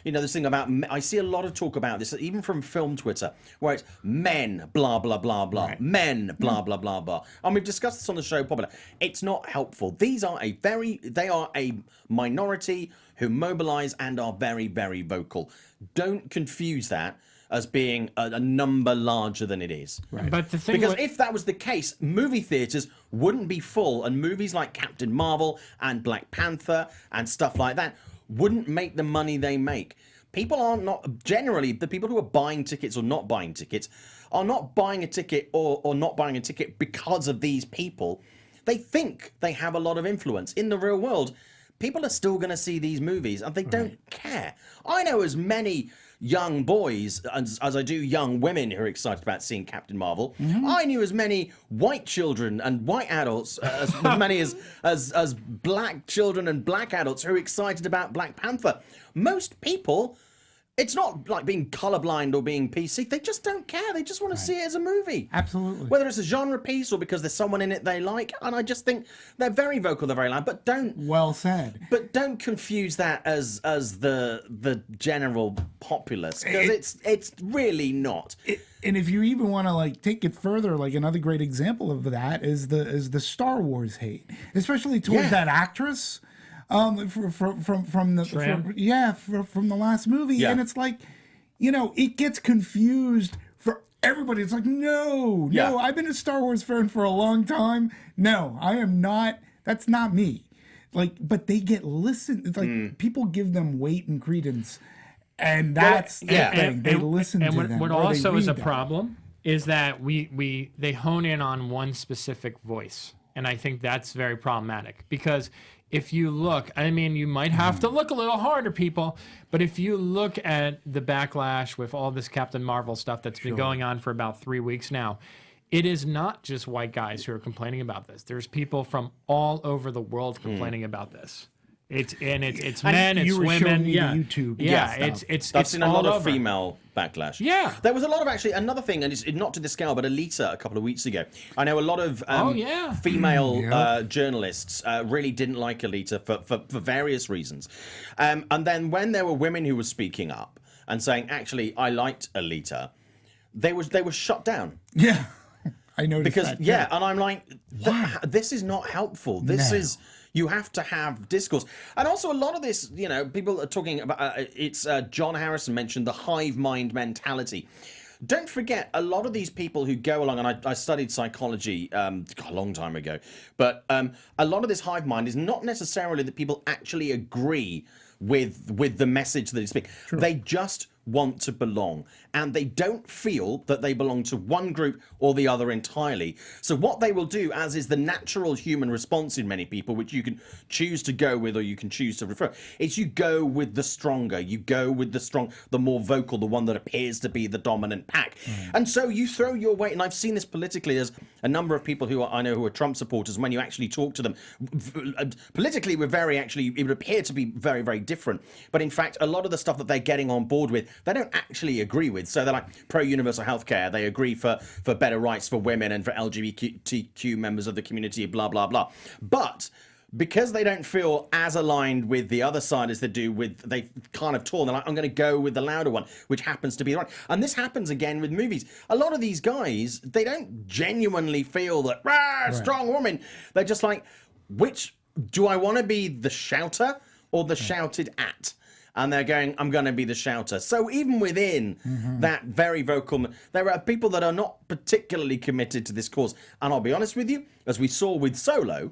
this thing about, I see a lot of talk about this, even from film Twitter, where it's men, blah, blah, blah, blah, men, blah, blah, blah, blah. And we've discussed this on the show, Popular. It's not helpful. They are a minority who mobilize and are very, very vocal. Don't confuse that as being a number larger than it is. Right. But because if that was the case, movie theaters wouldn't be full, and movies like Captain Marvel and Black Panther and stuff like that wouldn't make the money they make. People are not, generally, the people who are buying tickets or not buying tickets are not buying a ticket or not buying a ticket because of these people. They think they have a lot of influence. In the real world, people are still going to see these movies, and they don't care. I know as many young boys as I do young women who are excited about seeing Captain Marvel. I knew as many white children and white adults, as many as black children and black adults who are excited about Black Panther. Most people, it's not like being colorblind or being PC. They just don't care. They just want to see it as a movie. Absolutely. Whether it's a genre piece or because there's someone in it they like. And I just think they're very vocal, they're very loud, but don't... Well said. But don't confuse that as the general populace, because it's really not. And if you even want to like take it further, like another great example of that is the Star Wars hate, especially towards that actress. From the last movie, and it's like, it gets confused for everybody. It's like, no, I've been a Star Wars fan for a long time. No, I am not. That's not me. Like, but they get listened. It's like people give them weight and credence, and that's the thing. They listen to them. What also is a problem is that they hone in on one specific voice, and I think that's very problematic because. If you look, I mean, you might have to look a little harder, people, but if you look at the backlash with all this Captain Marvel stuff that's been going on for about 3 weeks now, it is not just white guys who are complaining about this. There's people from all over the world complaining about this. It's men, it's women. YouTube. I've seen a lot of female backlash. Yeah. There was a lot of actually another thing, and it's not to this scale, but Alita a couple of weeks ago. I know a lot of female journalists really didn't like Alita for various reasons. And then when there were women who were speaking up and saying, actually, I liked Alita, they were shut down. Yeah. I noticed that. And I'm like, this is not helpful. This is... You have to have discourse. And also a lot of this, people are talking about, it's John Harrison mentioned the hive mind mentality. Don't forget, a lot of these people who go along, and I studied psychology a long time ago, but a lot of this hive mind is not necessarily that people actually agree with the message that they speak. True. They just want to belong, and they don't feel that they belong to one group or the other entirely. So what they will do, as is the natural human response in many people, which you can choose to go with or you can choose to refer, is you go with the stronger, you go with the more vocal, the one that appears to be the dominant pack. And so you throw your weight, and I've seen this politically. There's a number of people who I know who are Trump supporters, and when you actually talk to them, politically it would appear to be very, very different. But in fact, a lot of the stuff that they're getting on board with, they don't actually agree with. So they're like pro-universal healthcare. They agree for better rights for women and for LGBTQ members of the community, blah, blah, blah. But because they don't feel as aligned with the other side as they do they kind of torn. They're like, I'm going to go with the louder one, which happens to be the right. And this happens again with movies. A lot of these guys, they don't genuinely feel that, strong woman. They're just like, which, do I want to be the shouter or the shouted at? And they're going, I'm going to be the shouter. So even within that very vocal, there are people that are not particularly committed to this cause. And I'll be honest with you, as we saw with Solo,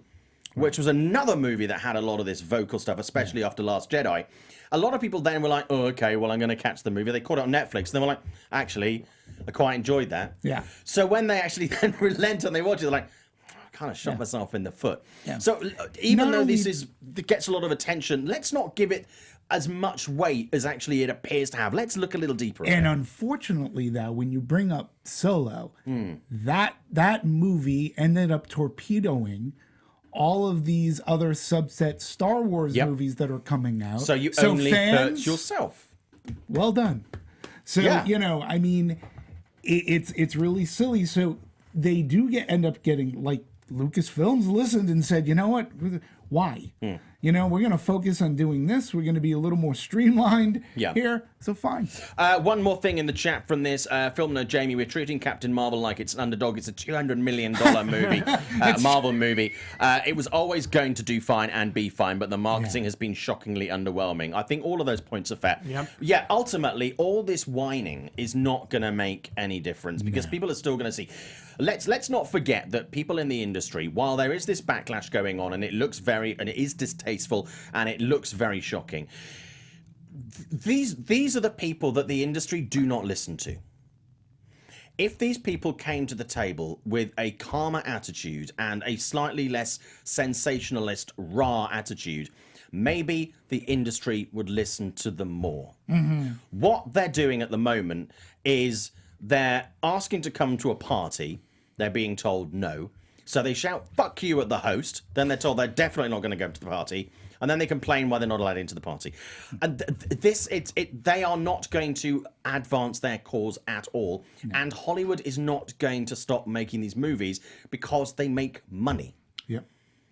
which was another movie that had a lot of this vocal stuff, especially after Last Jedi, a lot of people then were like, oh, okay, well, I'm going to catch the movie. They caught it on Netflix. And they were like, actually, I quite enjoyed that. Yeah. So when they actually then relent and they watch it, they're like, I kind of shot myself in the foot. Yeah. So even though it gets a lot of attention, let's not give it as much weight as actually it appears to have. Let's look a little deeper. And unfortunately, though, when you bring up Solo, that movie ended up torpedoing all of these other subset Star Wars movies that are coming out. So you only hurt yourself. Well done. So, I mean, it's really silly. So they do end up getting, like, Lucasfilms listened and said, you know what? Why? We're going to focus on doing this. We're going to be a little more streamlined here. So fine. One more thing in the chat from this. Film Nerd Jamie, we're treating Captain Marvel like it's an underdog. It's a $200 million movie, Marvel movie. It was always going to do fine and be fine, but the marketing has been shockingly underwhelming. I think all of those points are fair. Yeah, ultimately, all this whining is not going to make any difference because people are still going to see. Let's not forget that people in the industry, while there is this backlash going on and it is distasteful and it looks very shocking, these are the people that the industry do not listen to. if these people came to the table with a calmer attitude and a slightly less sensationalist, raw attitude, maybe the industry would listen to them more. What they're doing at the moment is they're asking to come to a party. They're being told no. So they shout, fuck you at the host. Then they're told they're definitely not going to go to the party. And then they complain why they're not allowed into the party. And they are not going to advance their cause at all. No. And Hollywood is not going to stop making these movies because they make money. Yep.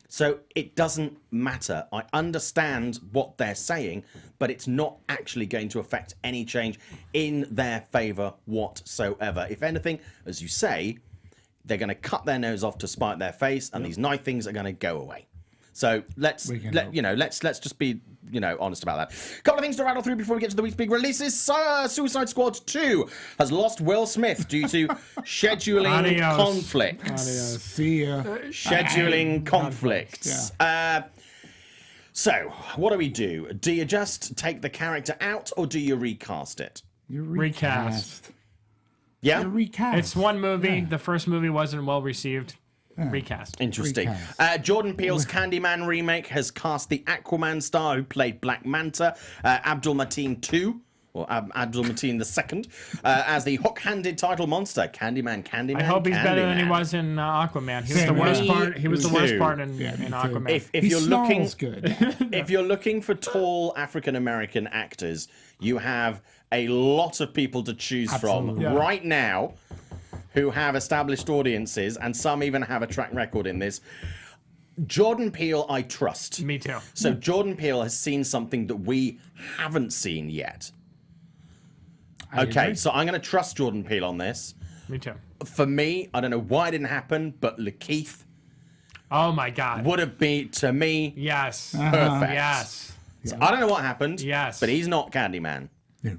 So it doesn't matter. I understand what they're saying, but it's not actually going to affect any change in their favor whatsoever. If anything, as you say, they're going to cut their nose off to spite their face, and these nice things are going to go away. So let's just be honest about that. A couple of things to rattle through before we get to the week's big releases. Suicide Squad 2 has lost Will Smith due to scheduling conflicts. See ya. Scheduling conflicts. Yeah. So what do? Do you just take the character out, or do you recast it? You recast. Yeah? You recast. It's one movie. Yeah. The first movie wasn't well received. Recast. Interesting. Jordan Peele's Candyman remake has cast the Aquaman star who played Black Manta, Abdul-Mateen 2, or Abdul-Mateen II, as the hook-handed title monster, Candyman. I hope he's better than he was in Aquaman. He was the worst part. He was the worst part in Aquaman. If you're looking, good. If you're looking for tall African American actors, you have a lot of people to choose from right now, who have established audiences, and some even have a track record in this. Jordan Peele, I trust. Me too. So Jordan Peele has seen something that we haven't seen yet. Okay, so I'm going to trust Jordan Peele on this. Me too. For me, I don't know why it didn't happen, but Lakeith. Oh my God. Would have been, to me, yes, perfect. Yes. So I don't know what happened. Yes. But he's not Candyman. No.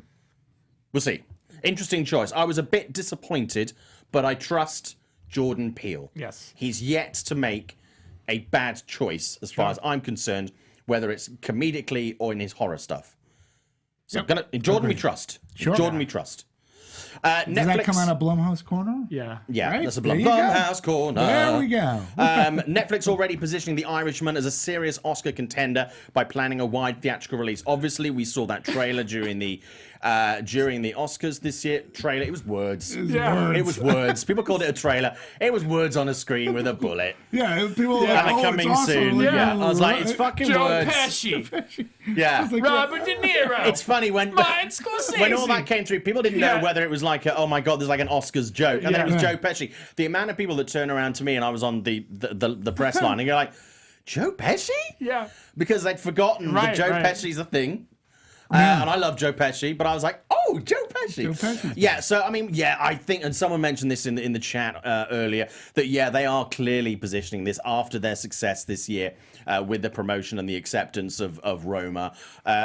We'll see. Interesting choice. I was a bit disappointed, but I trust Jordan Peele. Yes. He's yet to make a bad choice, as far as I'm concerned, whether it's comedically or in his horror stuff. So Jordan we trust. Sure. Jordan we trust. Does that come out of Blumhouse Corner? Yeah. Yeah, right? That's a Blumhouse Corner. There we go. Netflix already positioning The Irishman as a serious Oscar contender by planning a wide theatrical release. Obviously, we saw that trailer during the Oscars this year. Trailer, it was words. It was words. People called it a trailer. It was words on a screen with a bullet. Yeah, people were like, and coming soon. Like, I was like, it's fucking Joe words. Pesci. Yeah. Like, Robert De Niro. It's funny when all that came through, people didn't know whether it was like, oh my God, there's like an Oscars joke. And then it was Joe Pesci. The amount of people that turn around to me, and I was on the press line, and you're like, Joe Pesci? Yeah. Because they'd forgotten that Joe Pesci's a thing. And I love Joe Pesci, but I was like, oh, Joe Pesci. Joe Pesci. Yeah, so, I mean, I think, and someone mentioned this in the chat earlier, that, they are clearly positioning this after their success this year with the promotion and the acceptance of Roma.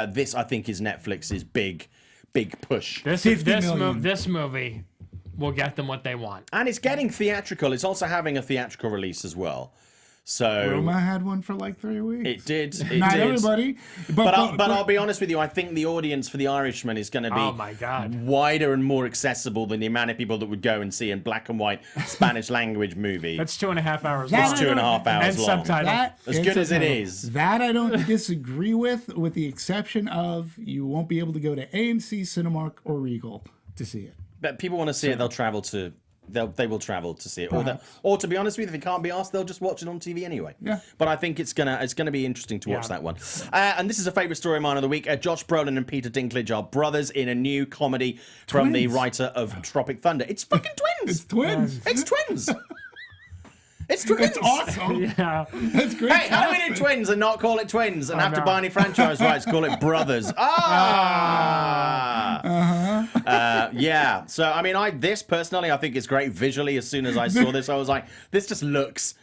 This, I think, is Netflix's big push. This movie will get them what they want. And it's getting theatrical. It's also having a theatrical release as well. So Roma had one for like 3 weeks. It did. Not everybody. But I'll be honest with you. I think the audience for The Irishman is going to be wider and more accessible than the amount of people that would go and see a black and white Spanish language movie. That's 2.5 hours long. It's 2.5 hours long. Subtitle. As good as it is. That I don't disagree with the exception of you won't be able to go to AMC, Cinemark, or Regal to see it. But people want to see it. They'll travel to. They will travel to see it, or to be honest with you, if it can't be asked, they'll just watch it on TV anyway. Yeah. But I think it's gonna be interesting to watch that one. And this is a favourite story of mine of the week. Josh Brolin and Peter Dinklage are brothers in a new comedy from the writer of Tropic Thunder. It's fucking twins. It's twins. It's twins. It's twins. It's awesome. Yeah. That's great. Hey, how do we do twins and not call it twins and have to buy any franchise rights? Call it brothers. Yeah. So I mean, this personally, I think it's great visually. As soon as I saw this, I was like, this just looks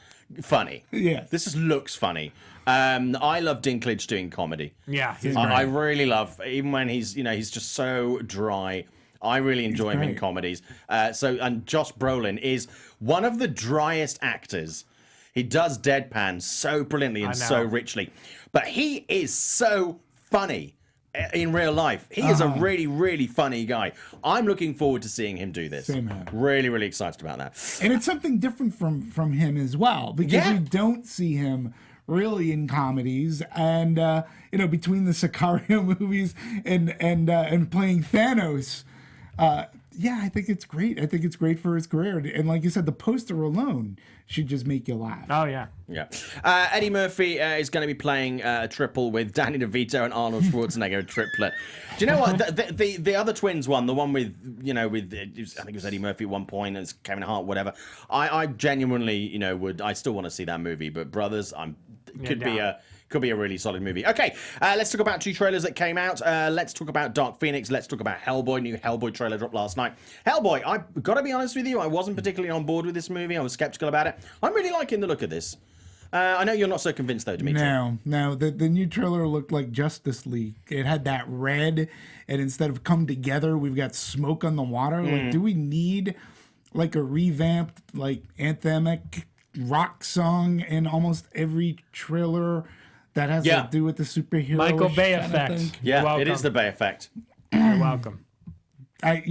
funny. Yeah. This just looks funny. I love Dinklage doing comedy. Yeah, he's I really love, even when he's just so dry. I really enjoy him in comedies. And Josh Brolin is one of the driest actors. He does deadpan so brilliantly and so richly. But he is so funny. in real life. He is a really, really funny guy. I'm looking forward to seeing him do this. Same here. Really, really excited about that. And it's something different from him as well, because we don't see him really in comedies, and between the Sicario movies and playing Thanos. I think it's great. I think it's great for his career. And like you said, the poster alone should just make you laugh. Oh, yeah. Yeah. Eddie Murphy is going to be playing a triple with Danny DeVito and Arnold Schwarzenegger, a triplet. Do you know what? The other twins one, the one with I think it was Eddie Murphy at one point, and it's Kevin Hart, whatever. I genuinely, I still want to see that movie, but Brothers, could be a really solid movie. Okay, let's talk about 2 trailers that came out. Let's talk about Dark Phoenix. Let's talk about Hellboy. New Hellboy trailer dropped last night. Hellboy, I've got to be honest with you, I wasn't particularly on board with this movie. I was skeptical about it. I'm really liking the look of this. I know you're not so convinced, though, Dimitri. No. The new trailer looked like Justice League. It had that red, and instead of come together, we've got smoke on the water. Like, do we need like a revamped, like anthemic rock song in almost every trailer that has to do with the superhero? Michael Bay effect. Yeah, it is the Bay effect. You're welcome. I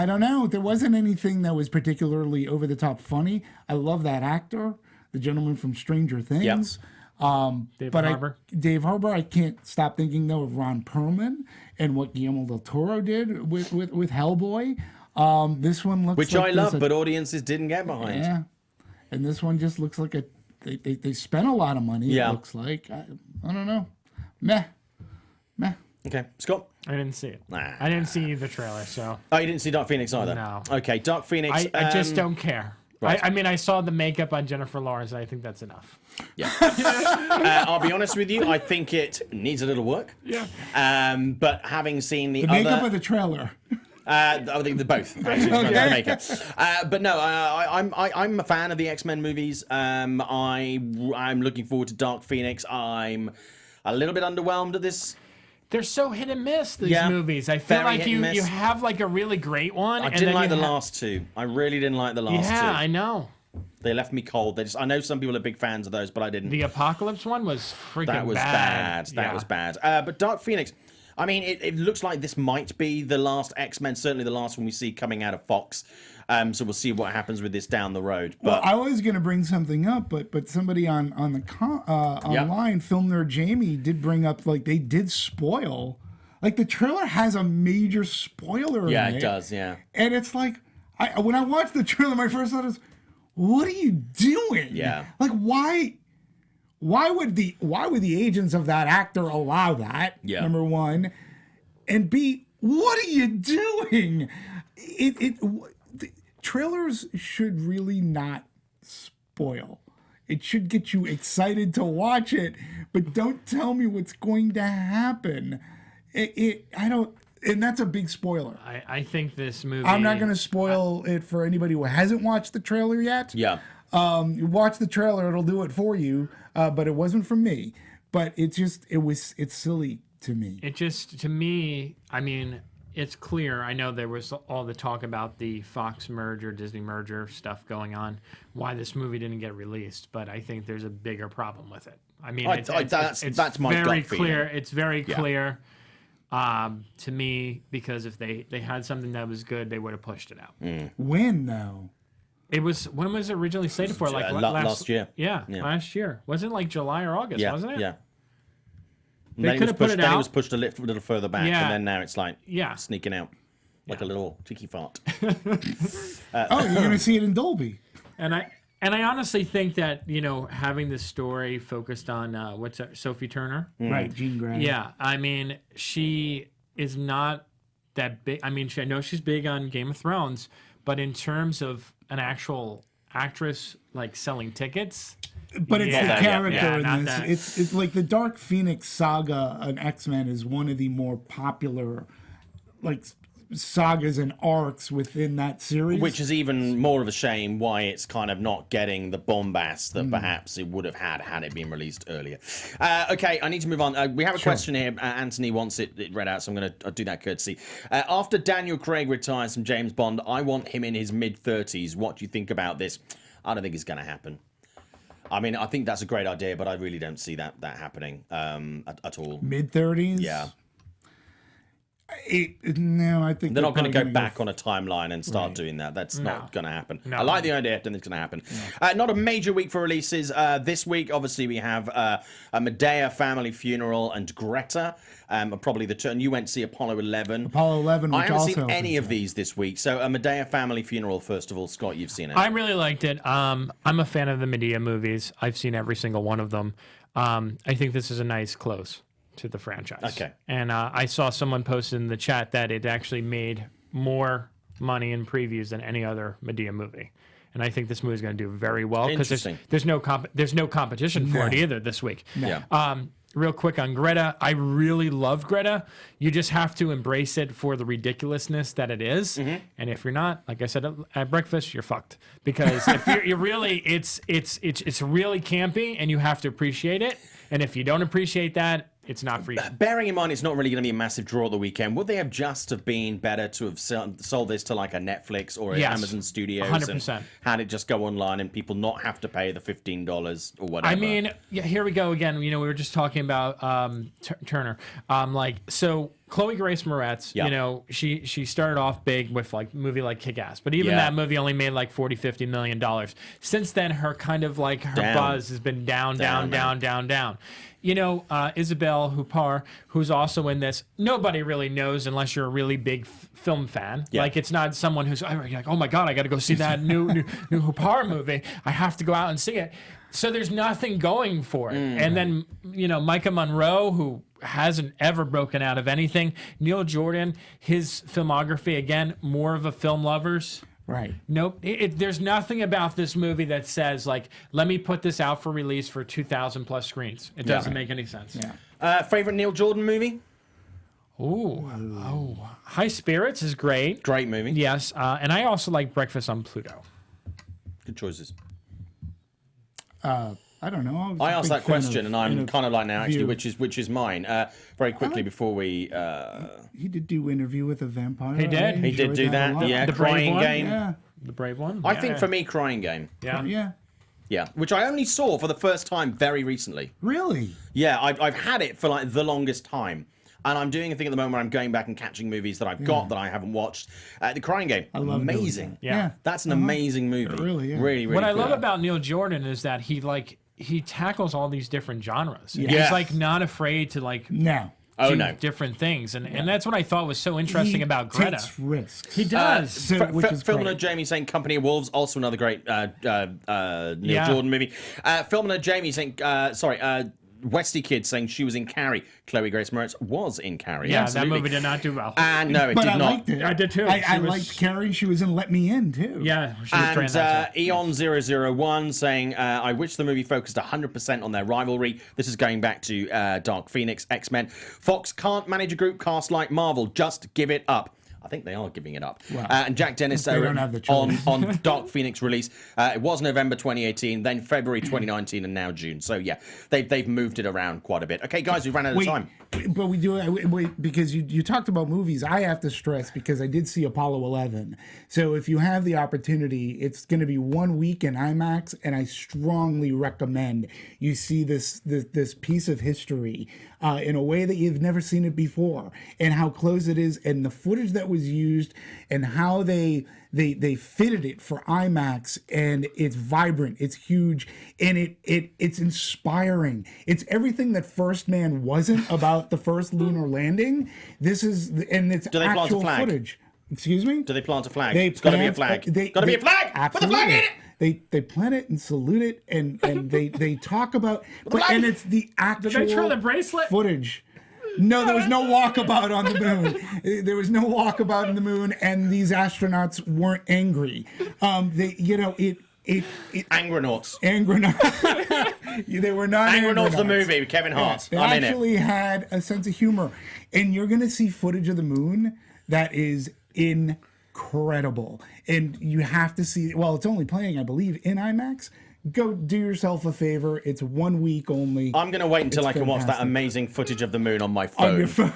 don't know. There wasn't anything that was particularly over the top funny. I love that actor, the gentleman from Stranger Things. Dave Harbour. Dave Harbour. I can't stop thinking though of Ron Perlman and what Guillermo del Toro did with Hellboy. This one looks which I love, but audiences didn't get behind. Yeah, and this one just looks like they spent a lot of money. Yeah. It looks like I don't know. Meh. Okay, Scott. I didn't see it. Nah. I didn't see the trailer, so. Oh, you didn't see Dark Phoenix either? No. Okay, Dark Phoenix. I just don't care. Right. I mean, I saw the makeup on Jennifer Lawrence. I think that's enough. Yeah. I'll be honest with you. I think it needs a little work. Yeah. But having seen the makeup of the trailer. I think they're both. Actually, the makeup. But no, I'm a fan of the X-Men movies. I'm looking forward to Dark Phoenix. I'm a little bit underwhelmed at this. They're so hit and miss, these movies. I feel like you have like a really great one. I didn't like the last two. I really didn't like the last two. Yeah, I know. They left me cold. I know some people are big fans of those, but I didn't. The Apocalypse one was freaking bad. That was bad. That was bad. But Dark Phoenix, I mean, it looks like this might be the last X-Men, certainly the last one we see coming out of Fox. So we'll see what happens with this down the road. But I was going to bring something up, but somebody on the online, Film Nerd Jamie, did bring up like they did spoil. Like the trailer has a major spoiler. Yeah, in it does. Yeah, and it's like when I watched the trailer, my first thought is, "What are you doing?" Yeah, like why would the agents of that actor allow that? Yeah. Number one, and B, what are you doing? Trailers should really not spoil. It should get you excited to watch it, but don't tell me what's going to happen. I don't, and that's a big spoiler. I think this movie. I'm not going to spoil it for anybody who hasn't watched the trailer yet. Yeah. You watch the trailer; it'll do it for you. But it wasn't from me. But it's silly to me. To me, I mean, it's clear. I know there was all the talk about the Fox merger, Disney merger stuff going on, why this movie didn't get released. But I think there's a bigger problem with it. I mean, that's my very gut clear. feeling. It's very clear to me, because if they had something that was good, they would have pushed it out. When though? When was it originally slated for? Like last year. Yeah, last year. Wasn't it like July or August, wasn't it? Yeah. They could have put it out. Then it was pushed a little further back, Yeah. and then now it's like sneaking out like a little cheeky fart. You're gonna see it in Dolby. And I honestly think that having this story focused on Sophie Turner, Right, Jean Grey. Yeah, I mean she is not that big. I mean I know she's big on Game of Thrones, but in terms of an actual actress like selling tickets. But it's the character in this. It's like the Dark Phoenix saga on X-Men is one of the more popular like sagas and arcs within that series. Which is even more of a shame why it's kind of not getting the bombast that perhaps it would have had it been released earlier. Okay, I need to move on. We have a question here. Anthony wants it read out, so I'm going to do that courtesy. After Daniel Craig retires from James Bond, I want him in his mid-30s. What do you think about this? I don't think it's going to happen. I mean, I think that's a great idea, but I really don't see that happening at all. Mid-30s? Yeah. No, I think they're not going to go back on a timeline and start doing that. That's not going to happen. I like the idea, and it's going to happen. Not a major week for releases. This week, obviously, we have a Madea family funeral and Greta. Probably the turn. You went to see Apollo 11. Apollo 11. Which I haven't also seen any of these this week. So a Madea family funeral, first of all. Scott, you've seen it. I really liked it. I'm a fan of the Madea movies. I've seen every single one of them. I think this is a nice close to the franchise. Okay. And I saw someone post in the chat that it actually made more money in previews than any other Madea movie. And I think this movie is going to do very well because there's no competition for it either this week. Yeah. Real quick on Greta, I really loved Greta. You just have to embrace it for the ridiculousness that it is. And if you're not, like I said at breakfast, you're fucked. Because if you're really, it's really campy, and you have to appreciate it. And if you don't appreciate that, it's not for you. Bearing in mind it's not really going to be a massive draw at the weekend, would they have been better to have sold this to like a Netflix or an Amazon Studios 100%. and had it just go online and people not have to pay the $15 or whatever? I mean, here we go again. We were just talking about Turner. So Chloe Grace Moretz, she started off big with like a movie like Kick-Ass, but even that movie only made like $40-50 million. Since then, her kind of like her buzz has been down. Isabelle Huppert, who's also in this, nobody really knows unless you're a really big film fan. Yeah. Like, it's not someone who's like, oh my God, I got to go see that new Huppert movie. I have to go out and see it. So there's nothing going for it. And then, Micah Monroe, who hasn't ever broken out of anything. Neil Jordan, his filmography, again, more of a film lover's. Right. Nope. There's nothing about this movie that says, like, let me put this out for release for 2,000 plus screens. It doesn't make any sense. Yeah. Favorite Neil Jordan movie? High Spirits is great. Great movie. Yes. And I also like Breakfast on Pluto. Good choices. I don't know. I asked that question, and I'm kind of like now, actually, which is mine. Very quickly before we. He did do Interview with a Vampire. He did. He did do that. Yeah, The Crying Brave Game. Yeah. The Brave one. I think for me, Crying Game. Yeah. Yeah, which I only saw for the first time very recently. Really? Yeah, I've had it for like the longest time. And I'm doing a thing at the moment where I'm going back and catching movies that I've got that I haven't watched. The Crying Game, I love amazing. Yeah. That's an amazing movie. Really, yeah. Really, really. What I cool. love about Neil Jordan is that he tackles all these different genres. Yeah. He's like not afraid to like No. do different things, and that's what I thought was so interesting about Greta. Takes risks. He does. Film and Jamie saying Company of Wolves, also another great Neil Jordan movie. Film and Jamie saying, Westy Kid saying she was in Carrie. Chloe Grace Moretz was in Carrie. Yeah, absolutely. that movie did not do well. No, it But did I not. liked it. I did too. I liked Carrie. She was in Let Me In too. Yeah, she was great in that too. Eon001 saying, I wish the movie focused 100% on their rivalry. This is going back to Dark Phoenix, X-Men. Fox can't manage a group cast like Marvel. Just give it up. I think they are giving it up. Well, and Jack Dennis don't have the choice. on Dark Phoenix release. It was November 2018, then February 2019, and now June. So yeah, they've moved it around quite a bit. Okay, guys, we've ran out of time. But we do because you talked about movies. I have to stress because I did see Apollo 11. So if you have the opportunity, it's going to be 1 week in IMAX, and I strongly recommend you see this piece of history in a way that you've never seen it before, and how close it is, and the footage that was used, and how they fitted it for IMAX, and it's vibrant, it's huge, and it's inspiring. It's everything that First Man wasn't about the first lunar landing. This is, and it's Do they plant a actual flag? footage. Excuse me? Do they plant a flag? It's got to be a flag. Got to be a flag. Put the flag in it. They plant it and salute it, and they talk about, and it's the actual Did they throw the bracelet? footage. No, there was no walkabout on the moon. There was no walkabout on the moon, and these astronauts weren't angry. Angronauts. They were not Angronauts the movie with Kevin Hart. They I'm actually in it. had a sense of humor, and you're gonna see footage of the moon that is incredible, and you have to see. Well, it's only playing, I believe, in IMAX. Go do yourself a favor. It's 1 week only. I'm going to wait until I can watch that fantastic. amazing footage of the moon on my phone. On your phone.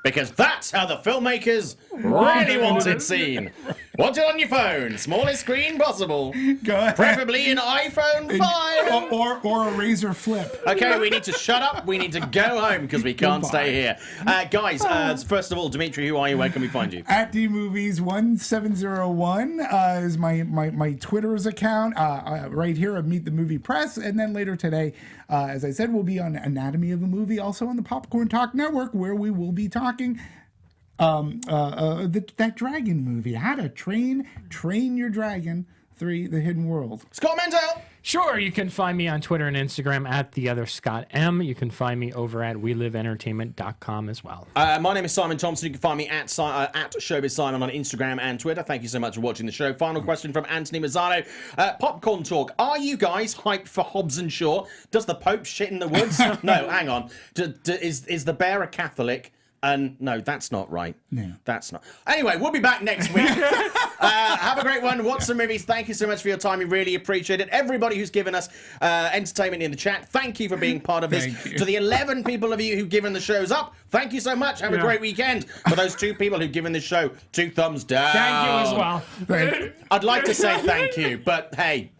Because that's how the filmmakers really want it seen. Watch it on your phone. Smallest screen possible. Go ahead. Preferably an iPhone 5. Or a Razor Flip. Okay, we need to shut up. We need to go home because we can't stay here. Guys, first of all, Dimitri, who are you? Where can we find you? At DMovies1701 is my Twitter's account. Right here at Meet the Movie Press. And then later today, as I said, we'll be on Anatomy of a Movie, also on the Popcorn Talk Network, where we will be talking that dragon movie, How to Train Your Dragon 3: The Hidden World. Scott Menzel. Sure, you can find me on Twitter and Instagram at @theotherscottm. You can find me over at weliveentertainment.com as well. My name is Simon Thompson. You can find me at Showbiz Simon on Instagram and Twitter. Thank you so much for watching the show. Final question from Anthony Mazzano. Popcorn Talk. Are you guys hyped for Hobbs and Shaw? Does the Pope shit in the woods? No, hang on. Is the bear a Catholic? And no, that's not right. No. That's not. Anyway, we'll be back next week. Have a great one. Watch some movies. Thank you so much for your time. We really appreciate it. Everybody who's given us entertainment in the chat, thank you for being part of this. To the 11 people of you who've given the shows up, thank you so much. Have a great weekend. For those 2 people who've given this show 2 thumbs down. Thank you as well. I'd like to say thank you, but hey,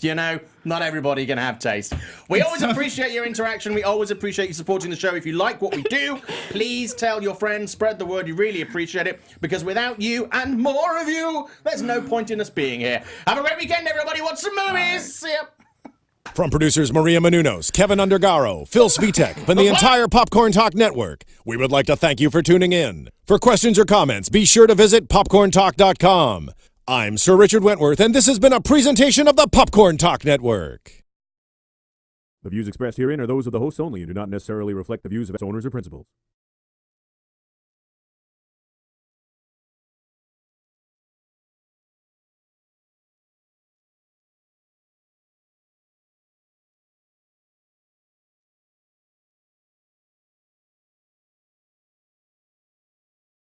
not everybody can have taste. We always appreciate your interaction. We always appreciate you supporting the show. If you like what we do, please tell your friends, spread the word. You really appreciate it, because without you and more of you, there's no point in us being here. Have a great weekend, everybody. Watch some movies. See ya. From producers Maria Menounos, Kevin Undergaro, Phil Svitek, and the entire Popcorn Talk Network, we would like to thank you for tuning in. For questions or comments, be sure to visit popcorntalk.com. I'm Sir Richard Wentworth, and this has been a presentation of the Popcorn Talk Network. The views expressed herein are those of the hosts only and do not necessarily reflect the views of its owners or principals.